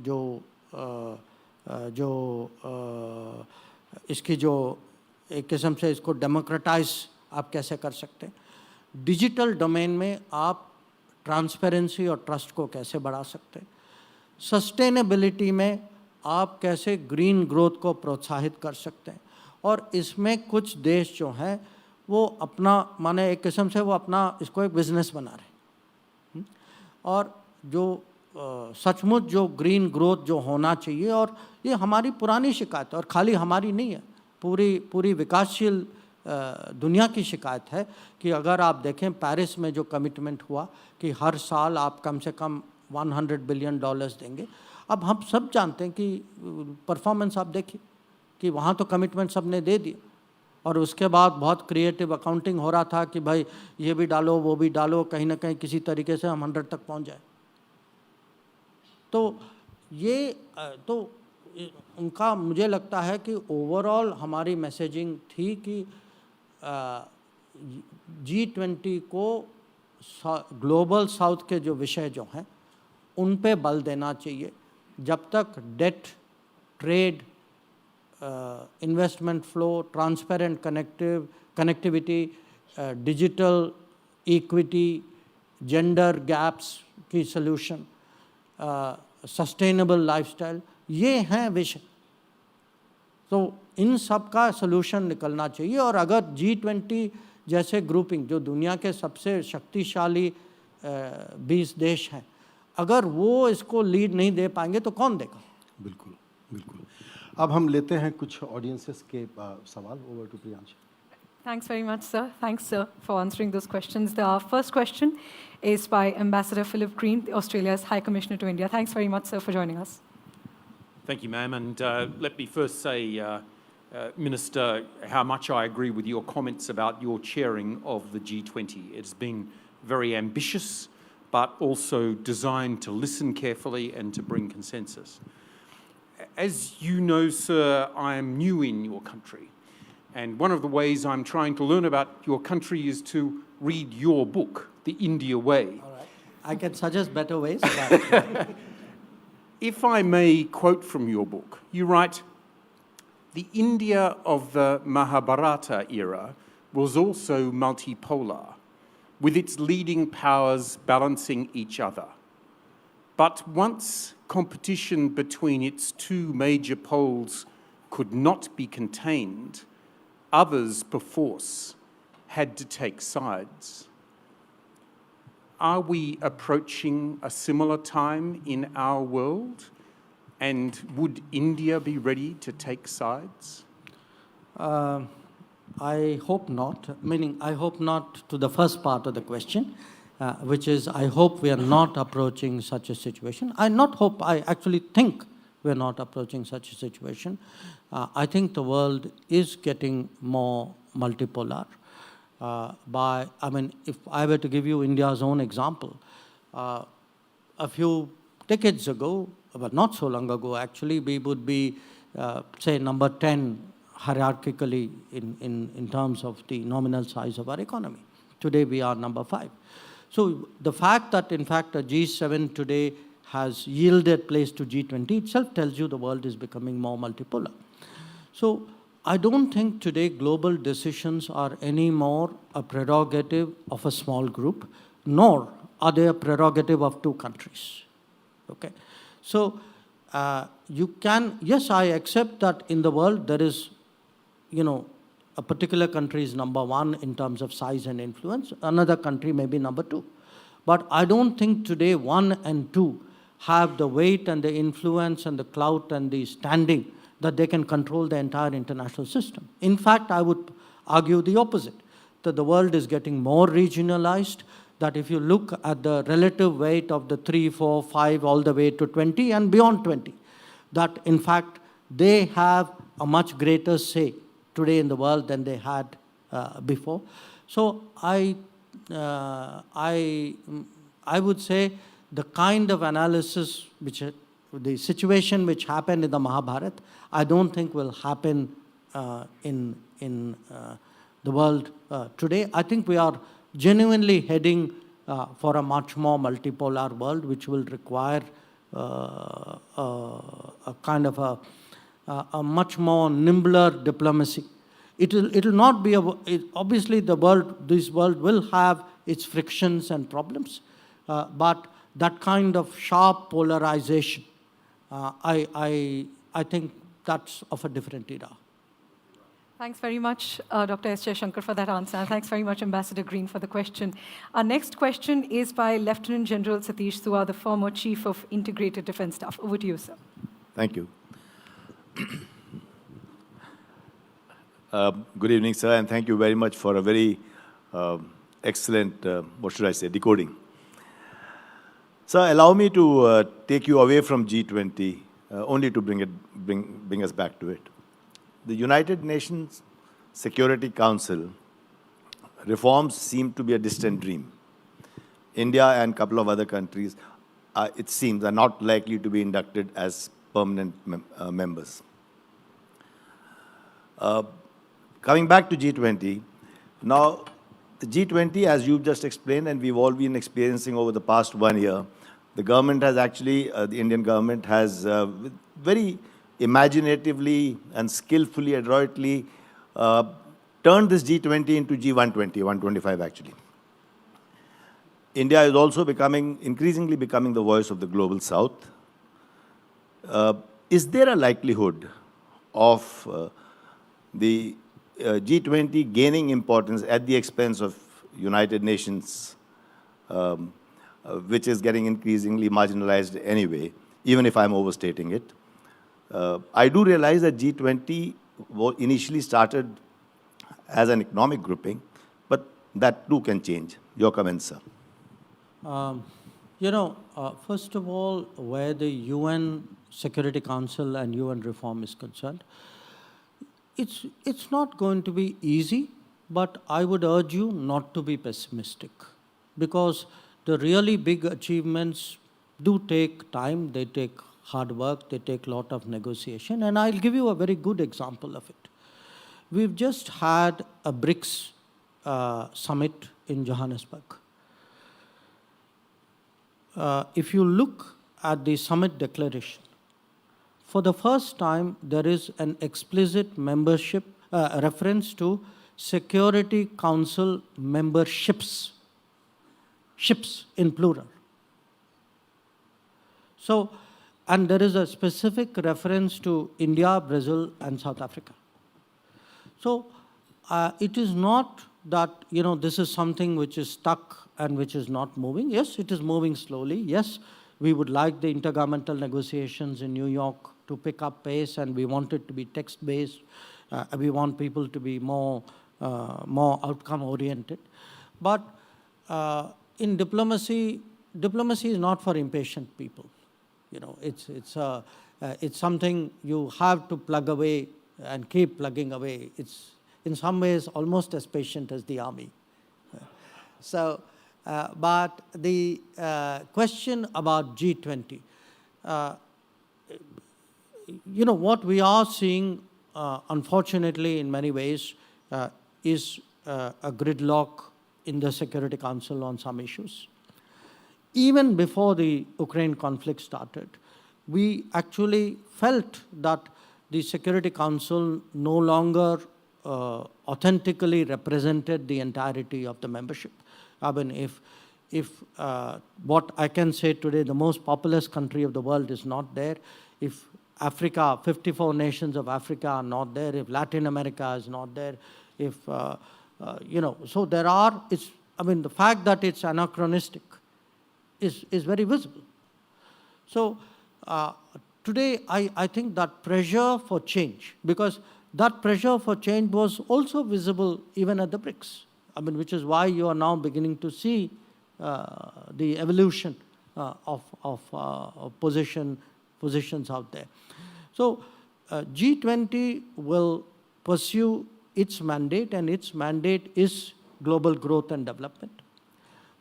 इसकी जो एक किस्म से इसको डेमोक्रेटाइज आप कैसे कर सकते हैं। डिजिटल डोमेन में आप ट्रांसपेरेंसी और ट्रस्ट को कैसे बढ़ा सकते हैं। सस्टेनेबिलिटी में आप कैसे ग्रीन ग्रोथ को प्रोत्साहित कर सकते हैं। और इसमें कुछ देश जो हैं वो अपना एक किस्म से वो अपना इसको एक बिज़नेस बना रहे हैं, और जो सचमुच जो ग्रीन ग्रोथ जो होना चाहिए, और ये हमारी पुरानी शिकायत है और खाली हमारी नहीं है, पूरी विकासशील दुनिया की शिकायत है कि अगर आप देखें पेरिस में जो कमिटमेंट हुआ कि हर साल आप कम से कम $100 बिलियन देंगे। अब हम सब जानते हैं कि परफॉर्मेंस आप देखिए कि वहाँ तो कमिटमेंट सब ने दे दिया, और उसके बाद बहुत क्रिएटिव अकाउंटिंग हो रहा था कि भाई ये भी डालो वो भी डालो, कहीं ना कहीं किसी तरीके से हम 100 तक पहुँच जाए। तो ये तो उनका मुझे लगता है कि ओवरऑल हमारी मैसेजिंग थी कि G20 को ग्लोबल साउथ के जो विषय जो हैं उन पे बल देना चाहिए। जब तक debt, trade, investment flow, transparent connectivity, digital equity, gender gaps की सल्यूशन, सस्टेनेबल लाइफस्टाइल, ये हैं विषय। तो इन सब का सलूशन निकलना चाहिए। और अगर G20 जैसे ग्रुपिंग जो दुनिया के सबसे शक्तिशाली 20 देश हैं, अगर वो इसको लीड नहीं दे पाएंगे तो कौन देगा? बिल्कुल बिल्कुल। अब हम लेते हैं कुछ ऑडियंसेस के सवाल। Over to Priyansh. Thanks very much, sir. Thanks, sir, for answering those questions. The first question is by Ambassador Philip Green, Australia's High Commissioner to India. Thanks very much, sir, for joining us. Thank you, ma'am. And let me first say Minister, how much I agree with your comments about your chairing of the G20. It's been very ambitious, but also designed to listen carefully and to bring consensus. As you know, sir, I am new in your country, and one of the ways I'm trying to learn about your country is to read your book, The India Way. All right. I can suggest better ways. But If I may quote from your book, you write, "The India of the Mahabharata era was also multipolar, with its leading powers balancing each other. But once competition between its two major poles could not be contained, others perforce had to take sides." Are we approaching a similar time in our world? And would India be ready to take sides? I hope not, meaning I hope not to the first part of the question, which is I hope we are not approaching such a situation. I actually think we're not approaching such a situation. I think the world is getting more multipolar. If I were to give you India's own example, a few decades ago, but not so long ago actually, we would be, say, number 10 hierarchically in terms of the nominal size of our economy. Today we are number 5. So the fact that in fact a G7 today has yielded place to G20 itself tells you the world is becoming more multipolar. So I don't think today global decisions are any more a prerogative of a small group, nor are they a prerogative of 2 countries. Okay? So yes, I accept that in the world there is, a particular country is number 1 in terms of size and influence, another country may be number 2. But I don't think today 1 and 2 have the weight and the influence and the clout and the standing that they can control the entire international system. In fact, I would argue the opposite, that the world is getting more regionalized, that if you look at the relative weight of the 3, 4, 5, all the way to 20 and beyond 20, that in fact they have a much greater say today in the world than they had before. So I would say the kind of analysis the situation which happened in the Mahabharata, I don't think will happen in the world today. I think we are genuinely heading for a much more multipolar world, which will require a kind of a much more nimbler diplomacy. It'll not be obviously this world will have its frictions and problems, but that kind of sharp polarization, I think that's of a different era. Thanks very much, Dr. S. Jaishankar, for that answer. And thanks very much, Ambassador Green, for the question. Our next question is by Lieutenant General Satish Suha, the former Chief of Integrated Defense Staff. Over to you, sir. Thank you. Good evening, sir, and thank you very much for a very excellent, decoding. Sir, allow me to take you away from G20, only to bring us back to it. The United Nations Security Council reforms seem to be a distant dream. India and a couple of other countries, it seems, are not likely to be inducted as permanent members. Coming back to G20, now the G20, as you've just explained, and we've all been experiencing over the past 1 year, the government has actually, the Indian government has very imaginatively and skillfully, adroitly turned this G20 into G120, 125 actually. India is also increasingly becoming the voice of the global south. Is there a likelihood of the G20 gaining importance at the expense of United Nations, which is getting increasingly marginalized anyway, even if I'm overstating it? I do realize that G20 initially started as an economic grouping, but that too can change. Your comments, sir. First of all, where the UN Security Council and UN reform is concerned, It's not going to be easy, but I would urge you not to be pessimistic, because the really big achievements do take time, they take hard work, they take a lot of negotiation, and I'll give you a very good example of it. We've just had a BRICS summit in Johannesburg. If you look at the summit declaration, for the first time, there is an explicit membership reference to Security Council memberships, ships in plural. So, and there is a specific reference to India, Brazil, and South Africa. So, it is not that, this is something which is stuck and which is not moving. Yes, it is moving slowly. Yes, we would like the intergovernmental negotiations in New York to pick up pace, and we want it to be text-based. We want people to be more outcome-oriented. But in diplomacy is not for impatient people. It's something you have to plug away and keep plugging away. It's in some ways almost as patient as the army. So, but the question about G20, what we are seeing, unfortunately, in many ways, is a gridlock in the Security Council on some issues. Even before the Ukraine conflict started, we actually felt that the Security Council no longer authentically represented the entirety of the membership. I mean, if what I can say today, the most populous country of the world is not there, if Africa, 54 nations of Africa are not there, if Latin America is not there, if, so there are, the fact that it's anachronistic is very visible. So today, I think that pressure for change, because that pressure for change was also visible even at the BRICS, which is why you are now beginning to see the evolution of positions out there. So G20 will pursue its mandate, and its mandate is global growth and development.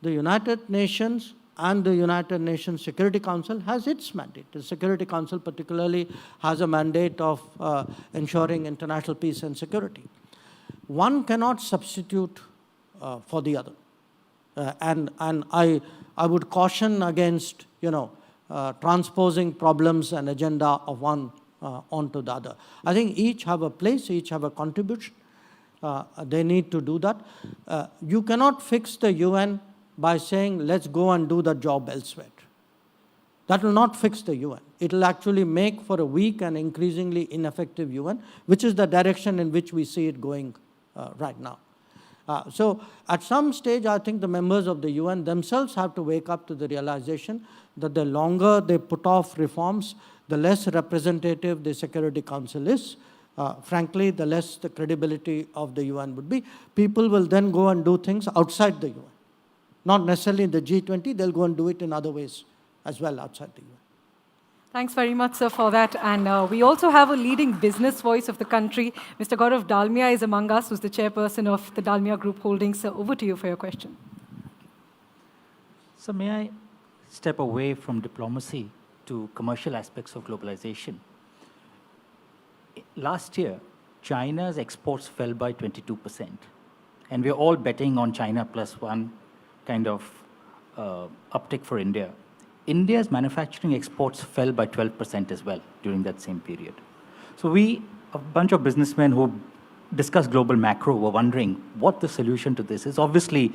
The United Nations and the United Nations Security Council has its mandate. The Security Council particularly has a mandate of ensuring international peace and security. One cannot substitute for the other. And I would caution against, transposing problems and agenda of one onto the other. I think each have a place, each have a contribution. They need to do that. You cannot fix the UN by saying, let's go and do the job elsewhere. That will not fix the UN. It will actually make for a weak and increasingly ineffective UN, which is the direction in which we see it going right now. So at some stage, I think the members of the UN themselves have to wake up to the realization that the longer they put off reforms, the less representative the Security Council is. Frankly, the less the credibility of the UN would be. People will then go and do things outside the UN. Not necessarily in the G20, they'll go and do it in other ways as well outside the UN. Thanks very much, sir, for that. And we also have a leading business voice of the country. Mr. Gaurav Dalmia is among us, who's the chairperson of the Dalmia Group Holdings. Sir, over to you for your question. So may I step away from diplomacy to commercial aspects of globalization? Last year, China's exports fell by 22%. And we're all betting on China plus one kind of uptick for India. India's manufacturing exports fell by 12% as well during that same period. So we, a bunch of businessmen who discuss global macro, were wondering what the solution to this is. Obviously,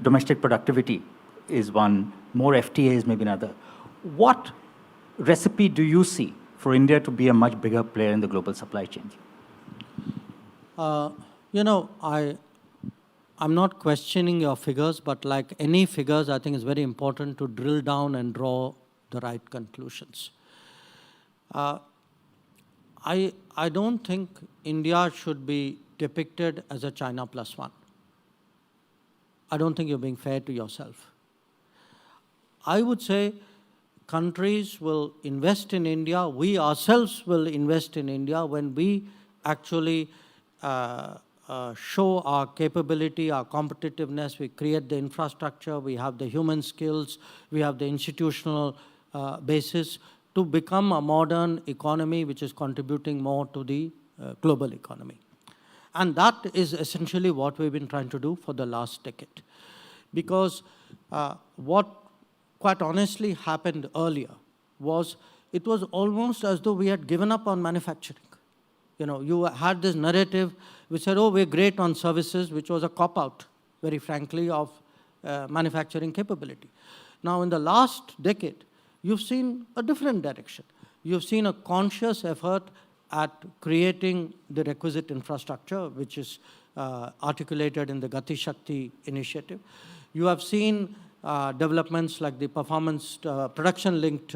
domestic productivity is one, more FTAs maybe another. What recipe do you see for India to be a much bigger player in the global supply chain? I'm not questioning your figures, but like any figures, I think it's very important to drill down and draw the right conclusions. I don't think India should be depicted as a China plus one. I don't think you're being fair to yourself. I would say countries will invest in India, we ourselves will invest in India when we actually show our capability, our competitiveness. We create the infrastructure, we have the human skills, we have the institutional basis to become a modern economy which is contributing more to the global economy. And that is essentially what we've been trying to do for the last decade. Because what quite honestly happened earlier was it was almost as though we had given up on manufacturing. You know, you had this narrative which said, oh, we're great on services, which was a cop-out, very frankly, of manufacturing capability. Now, in the last decade, you've seen a different direction. You've seen a conscious effort at creating the requisite infrastructure, which is articulated in the Gati Shakti initiative. You have seen developments like the performance production-linked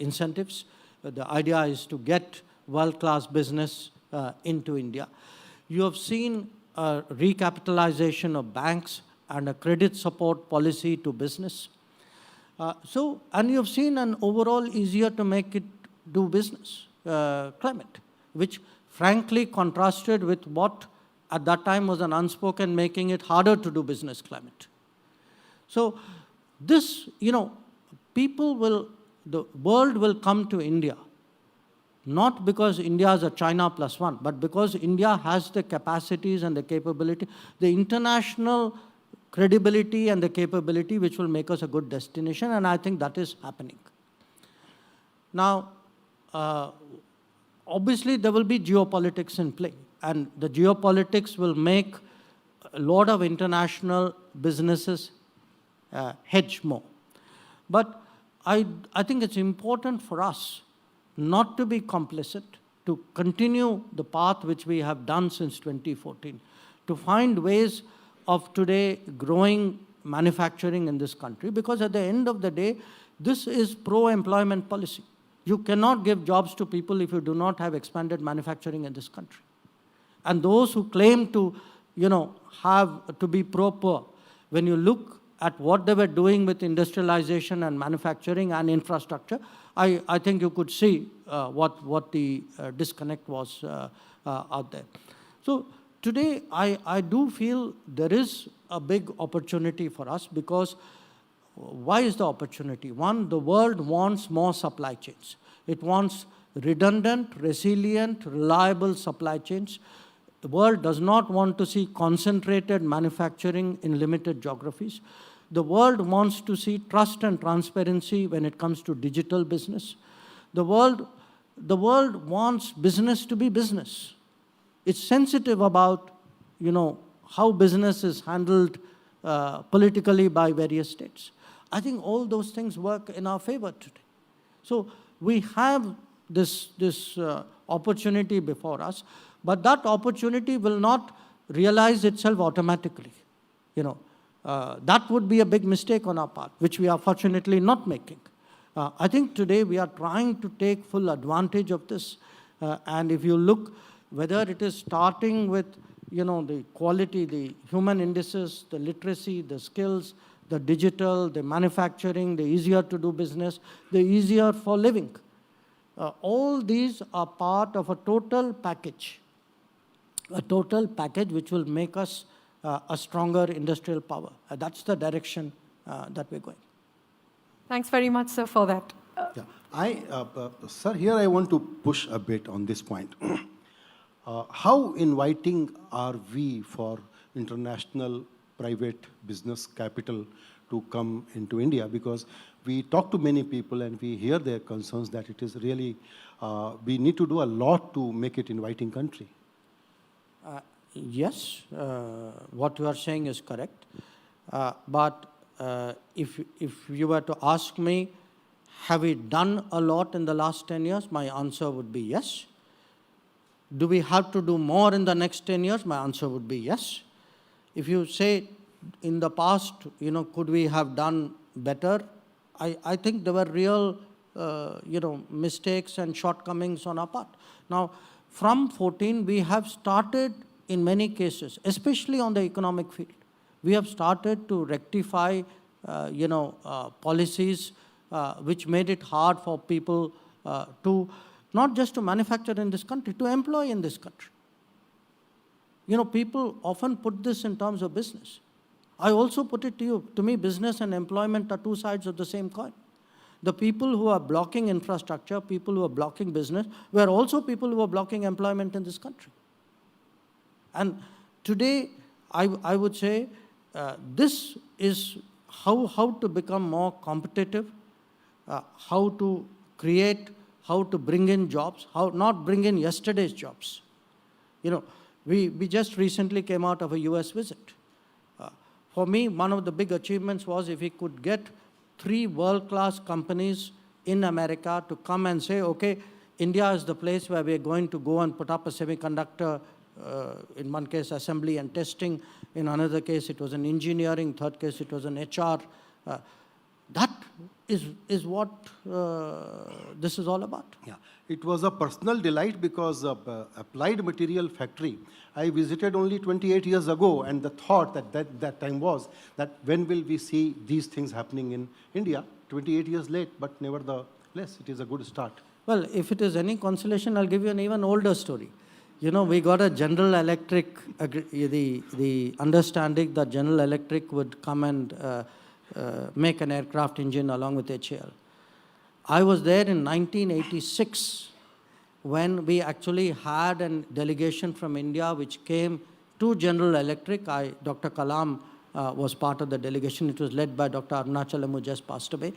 incentives. The idea is to get world-class business into India. You have seen a recapitalization of banks and a credit support policy to business. And you've seen an overall easier to make it do business climate, which frankly contrasted with what at that time was an unspoken making it harder to do business climate. So this, you know, the world will come to India, not because India is a China +1, but because India has the capacities and the capability, the international credibility and the capability which will make us a good destination, and I think that is happening. Now, obviously there will be geopolitics in play, and the geopolitics will make a lot of international businesses hedge more. But I think it's important for us not to be complicit, to continue the path which we have done since 2014, to find ways of today growing manufacturing in this country, because at the end of the day, this is pro-employment policy. You cannot give jobs to people if you do not have expanded manufacturing in this country. And those who claim to, you know, have to be pro-poor, when you look at what they were doing with industrialization and manufacturing and infrastructure, I think you could see what the disconnect was out there. So today, I do feel there is a big opportunity for us, because why is the opportunity? One, the world wants more supply chains. It wants redundant, resilient, reliable supply chains. The world does not want to see concentrated manufacturing in limited geographies. The world wants to see trust and transparency when it comes to digital business. The world wants business to be business. It's sensitive about, you know, how business is handled politically by various states. I think all those things work in our favor today. So we have this opportunity before us, but that opportunity will not realize itself automatically. You know, that would be a big mistake on our part, which we are fortunately not making. I think today we are trying to take full advantage of this. And if you look, whether it is starting with, you know, the quality, the human indices, the literacy, the skills, the digital, the manufacturing, the easier to do business, the easier for living. All these are part of a total package which will make us a stronger industrial power. That's the direction that we're going. Thanks very much, sir, for that. Sir, here I want to push a bit on this point. How inviting are we for international private business capital to come into India? Because we talk to many people and we hear their concerns that it is really, we need to do a lot to make it inviting country. Yes, what you are saying is correct. But if you were to ask me, have we done a lot in the last 10 years? My answer would be yes. Do we have to do more in the next 10 years? My answer would be yes. If you say in the past, you know, could we have done better? I think there were real, you know, mistakes and shortcomings on our part. Now, from 14, we have started in many cases, especially on the economic field, we have started to rectify, you know, policies which made it hard for people to not just to manufacture in this country, to employ in this country. You know, people often put this in terms of business. I also put it to you, to me, business and employment are two sides of the same coin. The people who are blocking infrastructure, people who are blocking business, were also people who are blocking employment in this country. And today, I would say, this is how to become more competitive, how to create, how to bring in jobs, how not bring in yesterday's jobs. You know, we just recently came out of a US visit. For me, one of the big achievements was if we could get 3 world-class companies in America to come and say, okay, India is the place where we're going to go and put up a semiconductor, in one case assembly and testing, in another case it was an engineering, third case it was an HR. That is what this is all about. Yeah, it was a personal delight because Applied Material Factory, I visited only 28 years ago, and the thought that time was that when will we see these things happening in India? 28 years late, but nevertheless, it is a good start. Well, if it is any consolation, I'll give you an even older story. You know, we got a General Electric, the understanding that General Electric would come and make an aircraft engine along with HAL. I was there in 1986 when we actually had a delegation from India which came to General Electric. Dr. Kalam was part of the delegation. It was led by Dr. Arunachalam, who just passed away.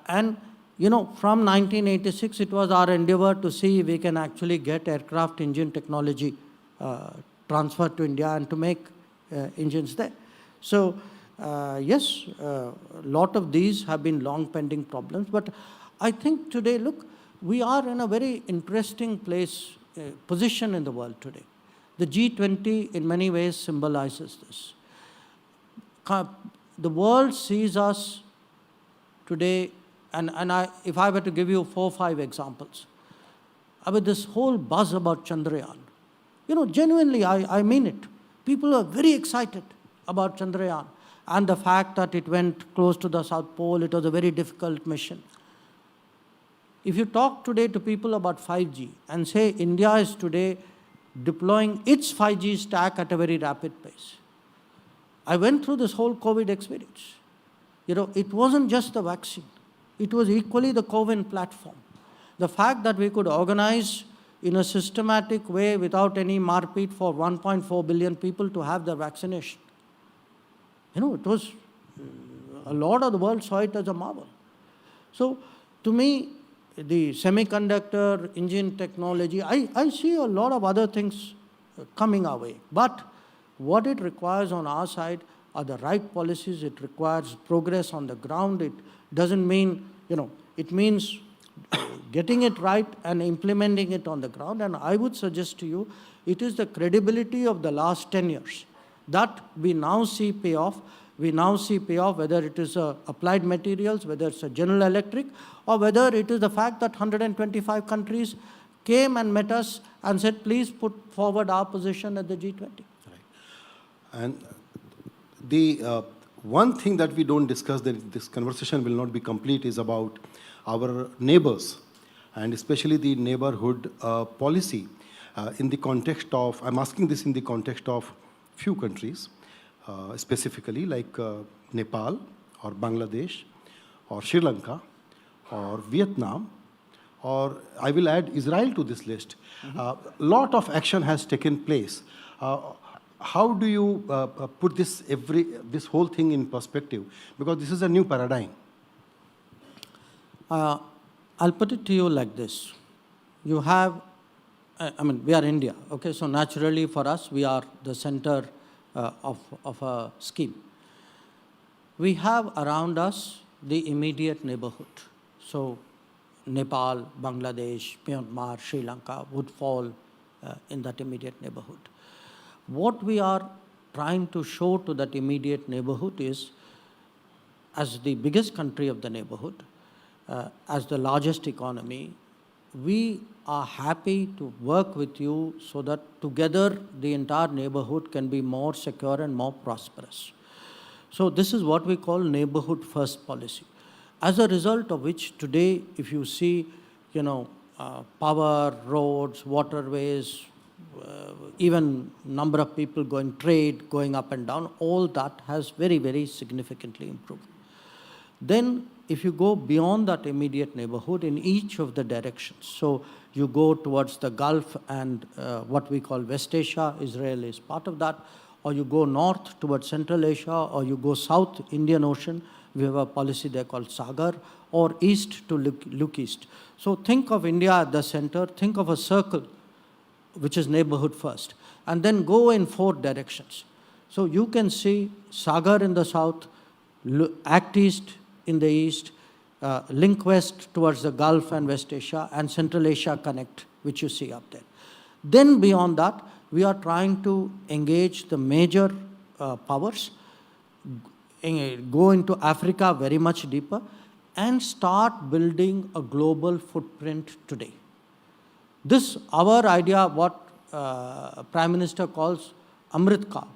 And you know, from 1986, it was our endeavor to see if we can actually get aircraft engine technology transferred to India and to make engines there. So, yes, a lot of these have been long pending problems, but I think today, look, we are in a very interesting position in the world today. The G20 in many ways symbolizes this. The world sees us today, and if I were to give you 4 or 5 examples, with this whole buzz about Chandrayaan, you know, genuinely, I mean it. People are very excited about Chandrayaan and the fact that it went close to the South Pole. It was a very difficult mission. If you talk today to people about 5G and say India is today deploying its 5G stack at a very rapid pace. I went through this whole COVID experience. You know, it wasn't just the vaccine. It was equally the COVID platform. The fact that we could organize in a systematic way without any marpeat for 1.4 billion people to have their vaccination. You know, it was, a lot of the world saw it as a marvel. So, to me, the semiconductor, engine technology, I see a lot of other things coming our way. But what it requires on our side are the right policies. It requires progress on the ground. It doesn't mean, you know, it means getting it right and implementing it on the ground. And I would suggest to you, it is the credibility of the last 10 years that we now see pay off. We now see payoff, whether it is applied materials, whether it's a General Electric, or whether it is the fact that 125 countries came and met us and said, please put forward our position at the G20. Right. And the one thing that we don't discuss, that this conversation will not be complete, is about our neighbors, and especially the neighborhood policy in the context of, I'm asking this in the context of few countries, specifically like Nepal or Bangladesh or Sri Lanka or Vietnam, or I will add Israel to this list. Lot of action has taken place. How do you put this whole thing in perspective? Because this is a new paradigm. I'll put it to you like this. You have, I mean, we are India, okay? So naturally for us, we are the center of a scheme. We have around us the immediate neighborhood. So Nepal, Bangladesh, Myanmar, Sri Lanka would fall in that immediate neighborhood. What we are trying to show to that immediate neighborhood is, as the biggest country of the neighborhood, as the largest economy, we are happy to work with you so that together the entire neighborhood can be more secure and more prosperous. So this is what we call neighborhood first policy. As a result of which today, if you see, you know, power, roads, waterways, even number of people going trade, going up and down, all that has very, very significantly improved. Then if you go beyond that immediate neighborhood in each of the directions, so you go towards the Gulf and what we call West Asia, Israel is part of that, or you go north towards Central Asia, or you go south, Indian Ocean, we have a policy there called Sagar, or east to look east. So think of India at the center, think of a circle, which is neighborhood first, and then go in 4 directions. So you can see Sagar in the south, Act East in the east, link west towards the Gulf and West Asia, and Central Asia Connect, which you see up there. Then beyond that, we are trying to engage the major powers, go into Africa very much deeper, and start building a global footprint today. This, our idea, what Prime Minister calls Amrit Kal.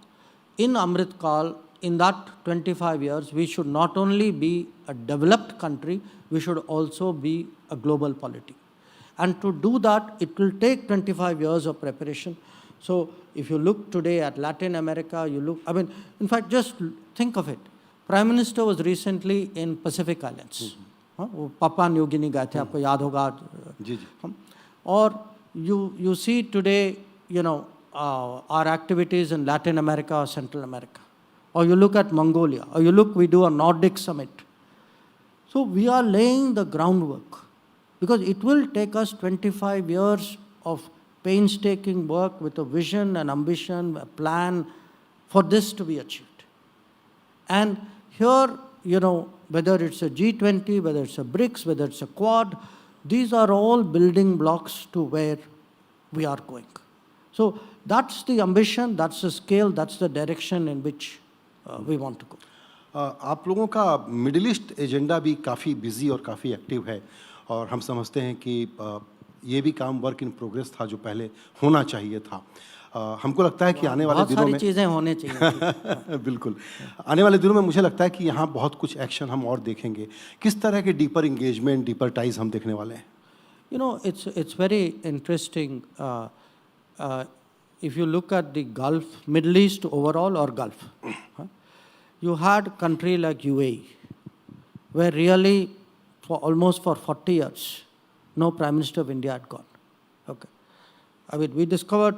In Amrit Kal, in that 25 years, we should not only be a developed country, we should also be a global polity. And to do that, it will take 25 years of preparation. So if you look today at Latin America, you look, I mean, in fact, just think of it. Prime Minister was recently in Pacific Islands. Papua New Guinea गए थे, आपको याद होगा. Or you see today, you know, our activities in Latin America or Central America. Or you look at Mongolia, or you look, we do a Nordic summit. So we are laying the groundwork, because it will take us 25 years of painstaking work with a vision, an ambition, a plan for this to be achieved. And here, you know, whether it's a G20, whether it's a BRICS, whether it's a Quad, these are all building blocks to where we are going. So that's the ambition, that's the scale, that's the direction in which we want to go. आप लोगों का middle east agenda भी काफ़ी busy और काफ़ी active है, और हम समझते हैं कि ये भी काम वर्क इन प्रोग्रेस था जो पहले होना चाहिए था. हमको लगता है कि आने वाले दिनों में बहुत सारी चीज़ें होने चाहिए. बिल्कुल, आने वाले दिनों में मुझे लगता है कि यहाँ बहुत कुछ एक्शन हम और देखेंगे. किस तरह के डीपर इंगेजमेंट, डीपर टाइज हम देखने वाले हैं? You know, it's very interesting. If you look at the Gulf, Middle East overall or Gulf, you had a country like UAE, where really for almost 40 years, no Prime Minister of India had gone. Okay, I mean, we discovered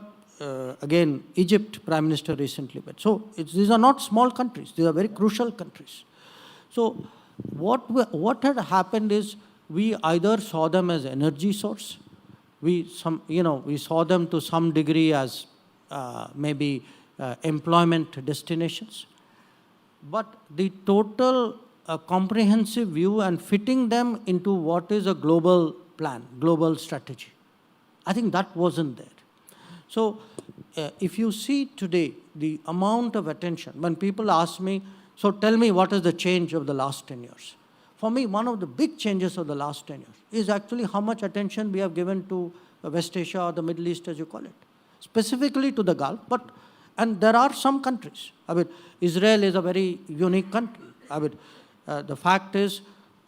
again Egypt Prime Minister recently, but so these are not small countries; these are very crucial countries. So what had happened is we either saw them as energy source, we saw them to some degree as maybe employment destinations, but the total comprehensive view and fitting them into what is a global plan, global strategy, I think that wasn't there. So if you see today the amount of attention, when people ask me, so tell me what is the change of the last 10 years? For me, one of the big changes of the last 10 years is actually how much attention we have given to West Asia or the Middle East, as you call it, specifically to the Gulf. And there are some countries. I mean, Israel is a very unique country. I mean, the fact is,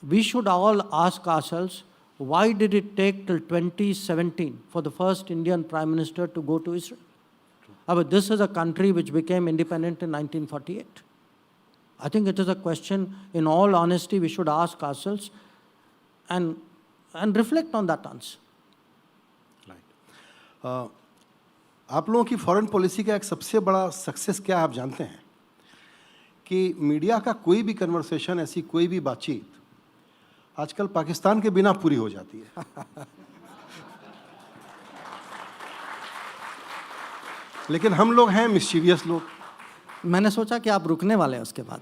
we should all ask ourselves, why did it take till 2017 for the first Indian Prime Minister to go to Israel? I mean, this is a country which became independent in 1948. I think it is a question, in all honesty, we should ask ourselves and reflect on that answer. Right. आप लोगों की foreign policy का एक सबसे बड़ा success क्या आप जानते हैं? कि मीडिया का कोई भी कन्वर्सेशन, ऐसी कोई भी बातचीत आजकल पाकिस्तान के बिना पूरी हो जाती है. लेकिन हम लोग हैं मिस्चीवियस लोग. मैंने सोचा कि आप रुकने वाले हैं उसके बाद.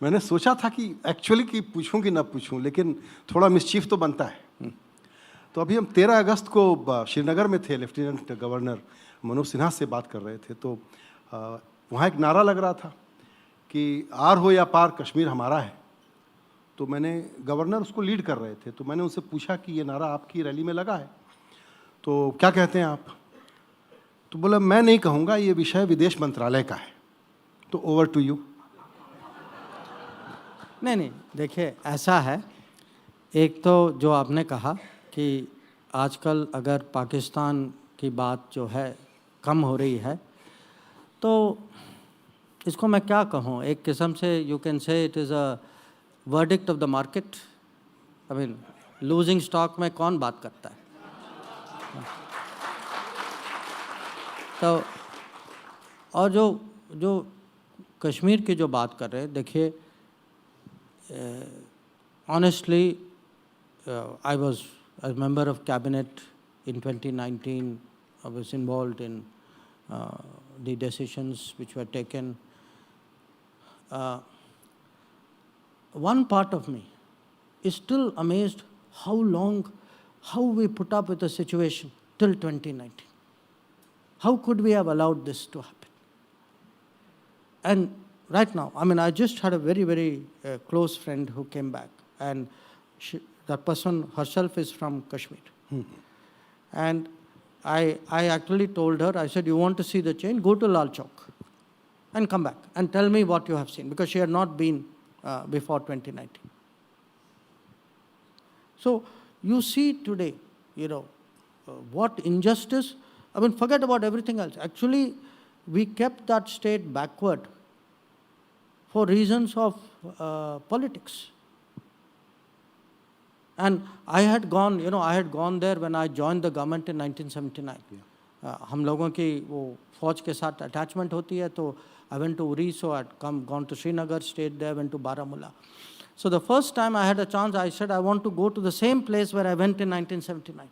मैंने सोचा था कि एक्चुअली कि पूछूं कि ना पूछूं, लेकिन थोड़ा मिस्चीफ तो बनता है. तो अभी हम 13 अगस्त को श्रीनगर में थे, लेफ्टिनेंट गवर्नर मनोज सिन्हा से बात कर रहे थे, तो वहाँ एक नारा लग रहा था कि आर हो या पार कश्मीर हमारा है. तो मैंने, गवर्नर उसको लीड कर रहे थे, तो मैंने उनसे पूछा कि ये नारा आपकी रैली में लगा है, तो क्या कहते हैं आप? तो बोला, मैं नहीं कहूँगा, ये विषय विदेश मंत्रालय का है. तो ओवर टू यू. नहीं, देखिए ऐसा है एक तो जो आपने कहा कि आजकल अगर पाकिस्तान की बात जो है कम हो रही है, तो इसको मैं क्या कहूँ, एक किस्म से you can say it is a verdict of the market. I mean losing stock में कौन बात करता है? तो और जो जो कश्मीर की जो बात कर रहे हैं, देखिए honestly I was a member of cabinet in 2019. I was involved in the decisions which were taken. One part of me is still amazed how we put up with the situation till 2019. How could we have allowed this to happen? And right now, I mean, I just had a very, very close friend who came back, and that person herself is from Kashmir. And I actually told her, I said, you want to see the change? Go to Lal Chowk and come back and tell me what you have seen, because she had not been before 2019. So you see today, what injustice, I mean, forget about everything else. Actually, we kept that state backward for reasons of politics. And I had gone there when I joined the government in 1979. हम लोगों की वो फौज के साथ attachment होती है, तो I went to Uri, so I'd gone to Srinagar, stayed there, went to Baramulla. So the first time I had a chance, I said, I want to go to the same place where I went in 1979.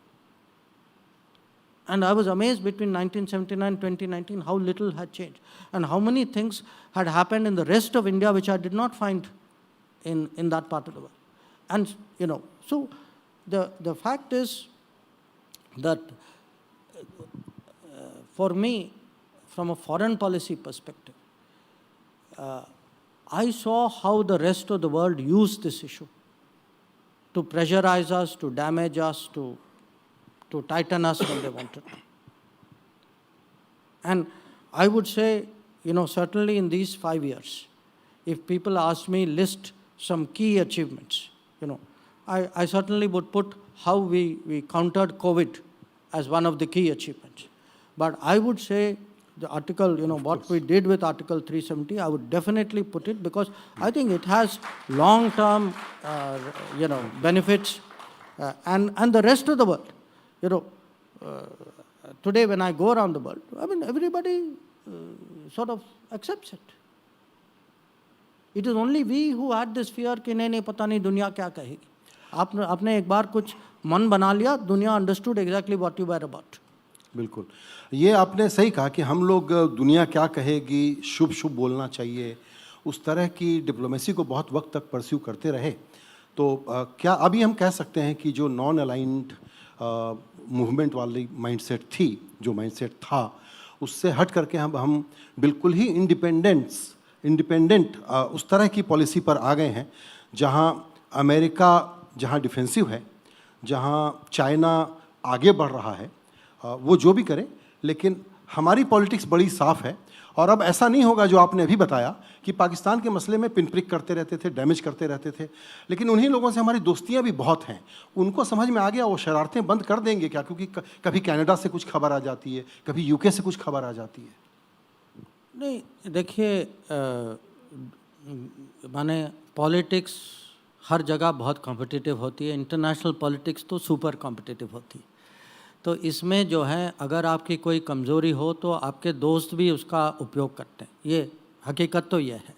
And I was amazed between 1979 and 2019 how little had changed, and how many things had happened in the rest of India which I did not find in that part of the world. And, so the fact is that for me, from a foreign policy perspective, I saw how the rest of the world used this issue to pressurize us, to damage us, to tighten us when they wanted to. And I would say, certainly in these 5 years, if people ask me list some key achievements, I certainly would put how we countered COVID as one of the key achievements. But I would say the article, what we did with Article 370, I would definitely put it, because I think it has long-term, benefits, and the rest of the world. Today when I go around the world, I mean, everybody sort of accepts it. It is only we who had this fear कि नहीं पता नहीं दुनिया क्या कहेगी. आपने एक बार कुछ मन बना लिया, दुनिया understood exactly what you were about. बिल्कुल, ये आपने सही कहा कि हम लोग दुनिया क्या कहेगी, शुभ शुभ बोलना चाहिए, उस तरह की डिप्लोमेसी को बहुत वक्त तक परस्यू करते रहे. तो क्या अभी हम कह सकते हैं कि जो नॉन अलाइंड मूवमेंट वाली माइंडसेट थी, जो माइंडसेट था, उससे हट करके हम बिल्कुल ही इंडिपेंडेंट उस तरह की पॉलिसी पर आ गए हैं, जहां अमेरिका जहां डिफेंसिव है, जहां चाइना आगे बढ़ रहा है, वो जो भी करे, लेकिन हमारी पॉलिटिक्स बड़ी साफ है. और अब ऐसा नहीं होगा जो आपने अभी बताया कि पाकिस्तान के मसले में पिन प्रिक करते रहते थे, डैमेज करते रहते थे, लेकिन उन्हीं लोगों से हमारी दोस्तियां भी बहुत हैं. उनको समझ में आ गया वो शरारतें बंद कर देंगे क्या, क्योंकि कभी कनाडा से कुछ खबर आ जाती है, कभी यूके से कुछ खबर आ जाती है. नहीं, देखिए, माने पॉलिटिक्स हर जगह बहुत कॉम्पिटिटिव होती है. इंटरनेशनल पॉलिटिक्स तो सुपर कॉम्पिटिटिव होती है. तो इसमें जो है, अगर आपकी कोई कमज़ोरी हो तो आपके दोस्त भी उसका उपयोग करते हैं. ये हकीकत तो ये है.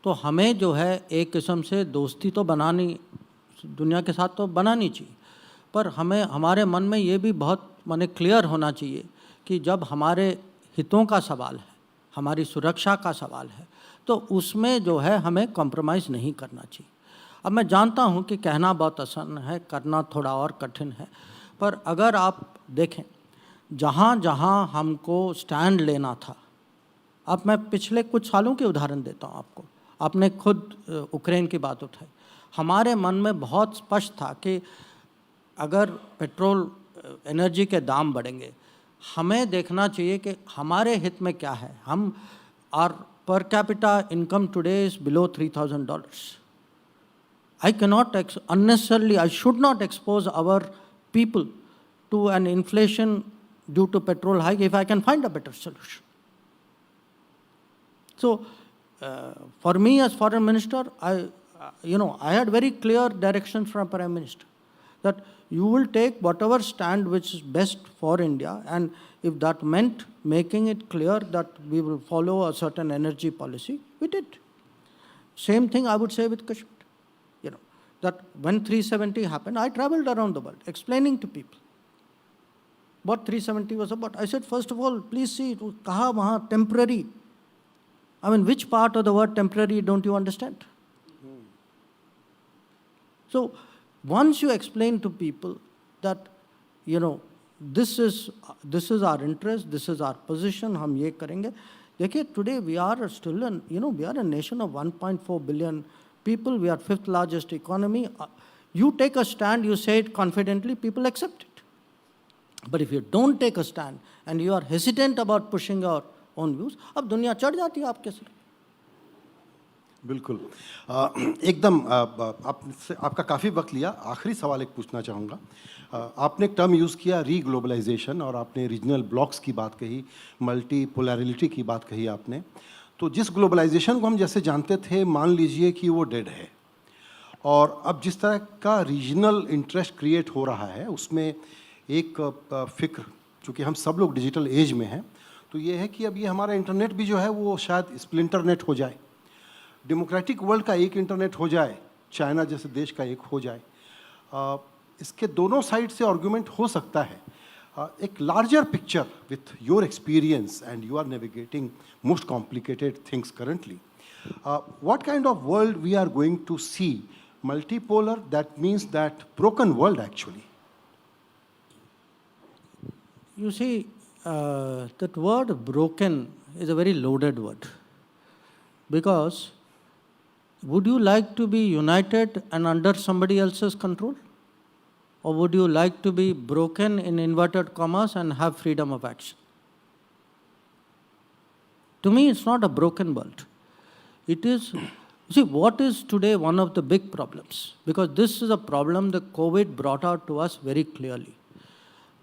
तो हमें जो है एक किस्म से दोस्ती तो बनानी, दुनिया के साथ तो बनानी चाहिए, पर हमें हमारे मन में ये भी बहुत क्लियर होना चाहिए कि जब हमारे हितों का सवाल है, हमारी सुरक्षा का सवाल है, तो उसमें जो है हमें कॉम्प्रोमाइज़ नहीं करना चाहिए. अब मैं जानता हूँ कि कहना बहुत आसान है, करना थोड़ा और कठिन है, पर अगर आप देखें जहाँ जहाँ हमको स्टैंड लेना था, अब मैं पिछले कुछ सालों के उदाहरण देता हूँ आपको. आपने खुद यूक्रेन की बात उठाई. हमारे मन में बहुत स्पष्ट था कि अगर पेट्रोल एनर्जी के दाम बढ़ेंगे, हमें देखना चाहिए कि हमारे हित में क्या है. हम आर per capita income today is below $3,000. I cannot unnecessarily, I should not expose our people to an inflation due to petrol hike if I can find a better solution. So, for me as foreign minister, I had very clear directions from Prime Minister that you will take whatever stand which is best for India, and if that meant making it clear that we will follow a certain energy policy, we did. Same thing I would say with Kashmir. That when 370 happened, I traveled around the world explaining to people what 370 was about. I said, first of all, please see, it was kaha wahan temporary. I mean, which part of the word temporary don't you understand? So, once you explain to people that, this is our interest, this is our position, hum ye karenge. Dekhiye, today we are still, we are a nation of 1.4 billion people, we are fifth largest economy. You take a stand, you say it confidently, people accept it. But if you don't take a stand and you are hesitant about pushing your own views, अब दुनिया चढ़ जाती है आपके सिर. बिल्कुल एकदम आपका काफ़ी वक्त लिया. आखिरी सवाल एक पूछना चाहूँगा. आपने एक टर्म यूज़ किया रीग्लोबलाइजेशन, और आपने रीजनल ब्लॉक्स की बात कही, मल्टी पोलैरिटी की बात कही आपने. तो जिस ग्लोबलाइजेशन को हम जैसे जानते थे, मान लीजिए कि वो डेड है, और अब जिस तरह का रीजनल इंटरेस्ट क्रिएट हो रहा है उसमें एक फ़िक्र, चूँकि हम सब लोग डिजिटल एज में हैं, तो ये है कि अब ये हमारा इंटरनेट भी जो है वो शायद स्प्लिंटरनेट हो जाए, डेमोक्रेटिक वर्ल्ड का एक इंटरनेट हो जाए, चाइना जैसे देश का एक हो जाए. इसके दोनों साइड से आर्गुमेंट हो सकता है. एक larger picture with your experience and you are navigating most complicated things currently, what kind of world we are going to see? Multipolar, that means that broken world actually. You see, that word broken is a very loaded word, because would you like to be united and under somebody else's control? Or would you like to be broken in inverted commas and have freedom of action? To me, it's not a broken world. It is, see, what is today one of the big problems? Because this is a problem that COVID brought out to us very clearly,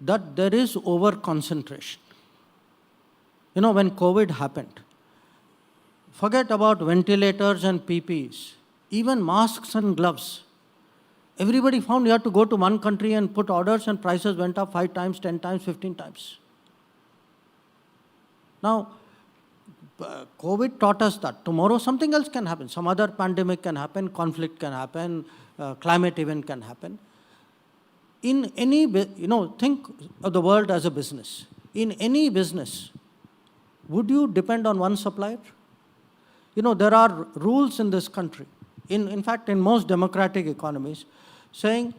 that there is over-concentration. When COVID happened, forget about ventilators and PPEs, even masks and gloves. Everybody found you had to go to one country and put orders, and prices went up 5 times, 10 times, 15 times. Now, COVID taught us that tomorrow something else can happen. Some other pandemic can happen, conflict can happen, climate event can happen. In any, think of the world as a business. In any business, would you depend on one supplier? There are rules in this country, in fact, in most democratic economies, saying,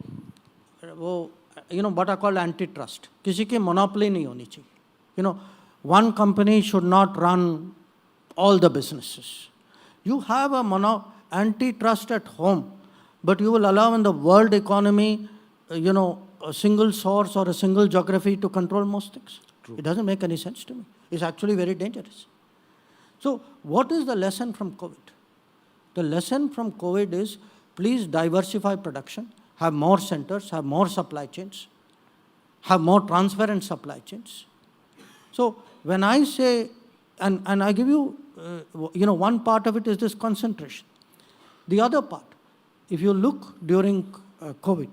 what are called antitrust. Kisi ki monopoly nahi honi chahiye. One company should not run all the businesses. You have a antitrust at home, but you will allow in the world economy, a single source or a single geography to control most things. True. It doesn't make any sense to me. It's actually very dangerous. So, what is the lesson from COVID? The lesson from COVID is, please diversify production, have more centers, have more supply chains, have more transparent supply chains. So, when I say, and I give you, one part of it is this concentration. The other part, if you look during COVID,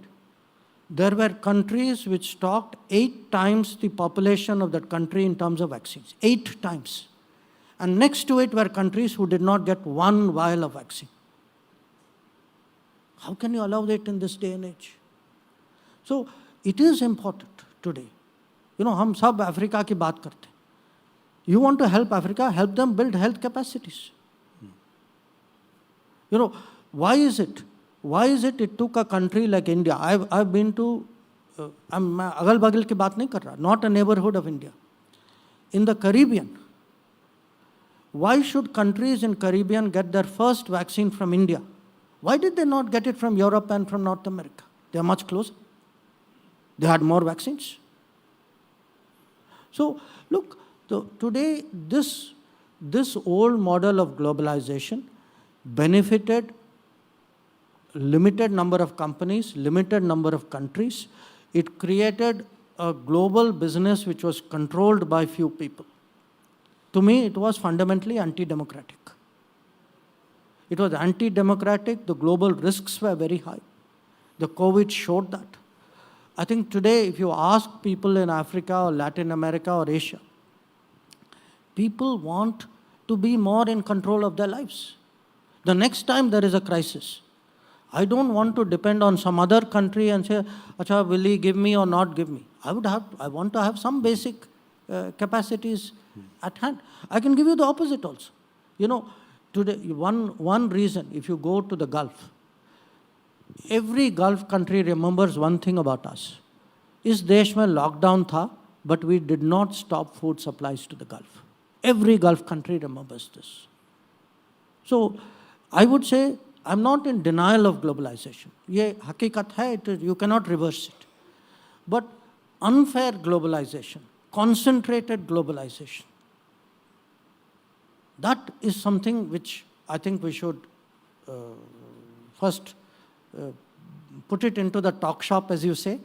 there were countries which stocked 8 times the population of that country in terms of vaccines. 8 times. And next to it were countries who did not get 1 vial of vaccine. How can you allow that in this day and age? So, it is important today. हम सब Africa की बात करते हैं. You want to help Africa, help them build health capacities. Why is it? Why is it took a country like India? I've been to, I'm अगल बगल की बात नहीं कर रहा, not a neighborhood of India. In the Caribbean, why should countries in Caribbean get their first vaccine from India? Why did they not get it from Europe and from North America? They are much closer. They had more vaccines. So, look, today this old model of globalization benefited limited number of companies, limited number of countries. It created a global business which was controlled by few people. To me, it was fundamentally anti-democratic. It was anti-democratic. The global risks were very high. The COVID showed that. I think today, if you ask people in Africa or Latin America or Asia, people want to be more in control of their lives. The next time there is a crisis, I don't want to depend on some other country and say, "Acha, will he give me or not give me?" I want to have some basic capacities at hand. I can give you the opposite also. You know, today, one reason, if you go to the Gulf, every Gulf country remembers one thing about us. इस देश में lockdown था, but we did not stop food supplies to the Gulf. Every Gulf country remembers this. So, I would say, I'm not in denial of globalization. ये हकीकत है, you cannot reverse it. But unfair globalization, concentrated globalization, that is something which I think we should first put it into the talk shop, as you say.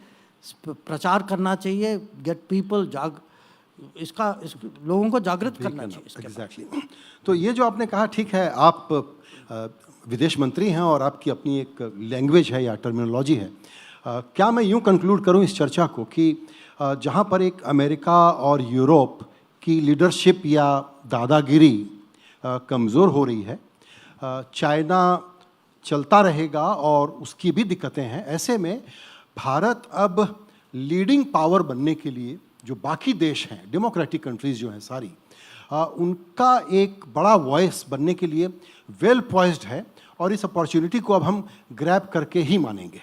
प्रचार करना चाहिए, get people लोगों को जागृत करना चाहिए. Exactly. तो ये जो आपने कहा, ठीक है, आप विदेश मंत्री हैं और आपकी अपनी एक लैंग्वेज है या टर्मिनोलॉजी है. क्या मैं यूं कंक्लूड करूं इस चर्चा को कि जहां पर एक अमेरिका और यूरोप की लीडरशिप या दादागिरी कमज़ोर हो रही है, चाइना चलता रहेगा और उसकी भी दिक्कतें हैं, ऐसे में भारत अब लीडिंग पावर बनने के लिए जो बाकी देश हैं, डेमोक्रेटिक कंट्रीज़ जो हैं सारी, उनका एक बड़ा वॉइस बनने के लिए वेल पॉइज्ड है और इस अपॉर्चुनिटी को अब हम ग्रैब करके ही मानेंगे.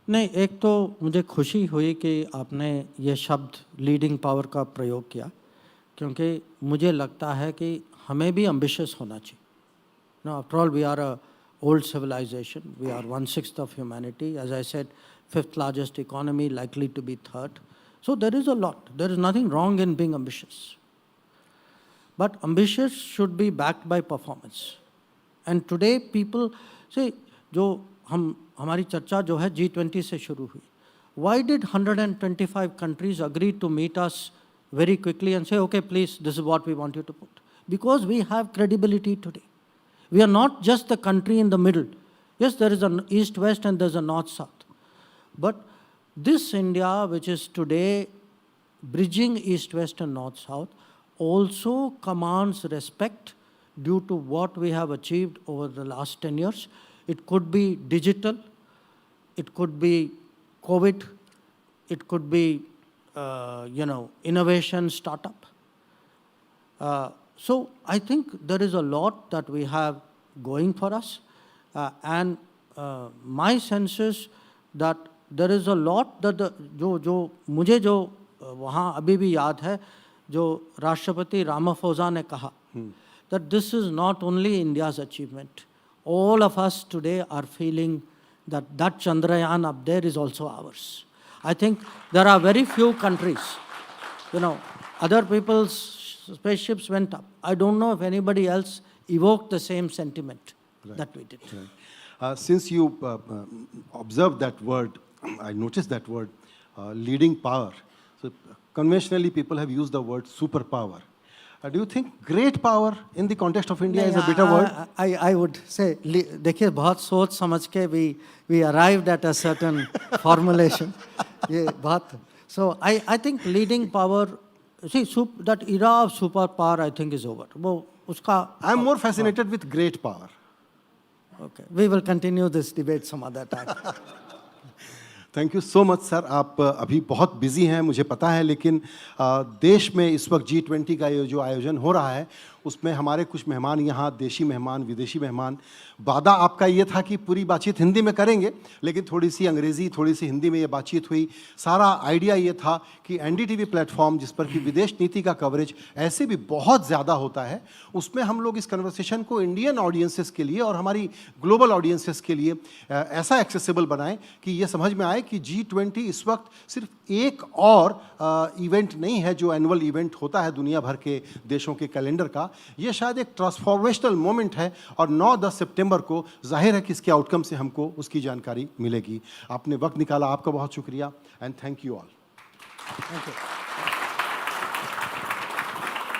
नहीं, एक तो मुझे खुशी हुई कि आपने ये शब्द लीडिंग पावर का प्रयोग किया, क्योंकि मुझे लगता है कि हमें भी एम्बिशियस होना चाहिए. No, after all we are a old civilization, we are 1/6 of humanity, as I said, 5th largest economy, likely to be 3rd. So there is a lot. There is nothing wrong in being ambitious. But ambitious should be backed by performance. And today people say, हमारी चर्चा जो है G20 से शुरू हुई. Why did 125 countries agree to meet us very quickly and say, okay, please, this is what we want you to put? Because we have credibility today. We are not just the country in the middle. Yes, there is an east-west and there's a north-south. But this India, which is today bridging east-west and north-south, also commands respect due to what we have achieved over the last 10 years. It could be digital, it could be COVID, it could be, innovation, startup. So I think there is a lot that we have going for us, and my sense is that there is a lot that मुझे जो वहाँ अभी भी याद है, जो राष्ट्रपति Ramaphosa ने कहा, that this is not only India's achievement. All of us today are feeling that Chandrayaan up there is also ours. I think there are very few countries, other people's spaceships went up. I don't know if anybody else evoked the same sentiment that we did. Right. Since you observed that word, I noticed that word, leading power. So conventionally, people have used the word superpower. Do you think great power in the context of India is a better word? I would say, देखिए, बहुत सोच समझ के we arrived at a certain formulation. So I think leading power. See, that era of superpower, I think, is over. I'm more fascinated with great power. Okay, we will continue this debate some other time. Thank you so much sir. आप अभी बहुत busy हैं, मुझे पता है, लेकिन देश में इस वक्त G20 का ये जो आयोजन हो रहा है, उसमें हमारे कुछ मेहमान यहाँ, देशी मेहमान, विदेशी मेहमान. वादा आपका ये था कि पूरी बातचीत हिंदी में करेंगे, लेकिन थोड़ी सी अंग्रेज़ी, थोड़ी सी हिंदी में ये बातचीत हुई. सारा आइडिया ये था कि NDTV प्लेटफॉर्म, जिस पर कि विदेश नीति का कवरेज ऐसे भी बहुत ज़्यादा होता है, उसमें हम लोग इस कन्वर्सेशन को इंडियन ऑडियंसेस के लिए और हमारी ग्लोबल ऑडियंसेस के लिए ऐसा एक्सेसिबल बनाएं कि ये समझ में आए कि G20 इस वक्त सिर्फ एक और इवेंट नहीं है जो एनुअल इवेंट होता है दुनिया भर के देशों के कैलेंडर का. ये शायद एक ट्रांसफॉर्मेशनल मोमेंट है और 9-10 सितंबर को जाहिर है कि इसके आउटकम से हमको उसकी जानकारी मिलेगी। आपने वक्त निकाला, आपका बहुत शुक्रिया and thank you all. Thank you.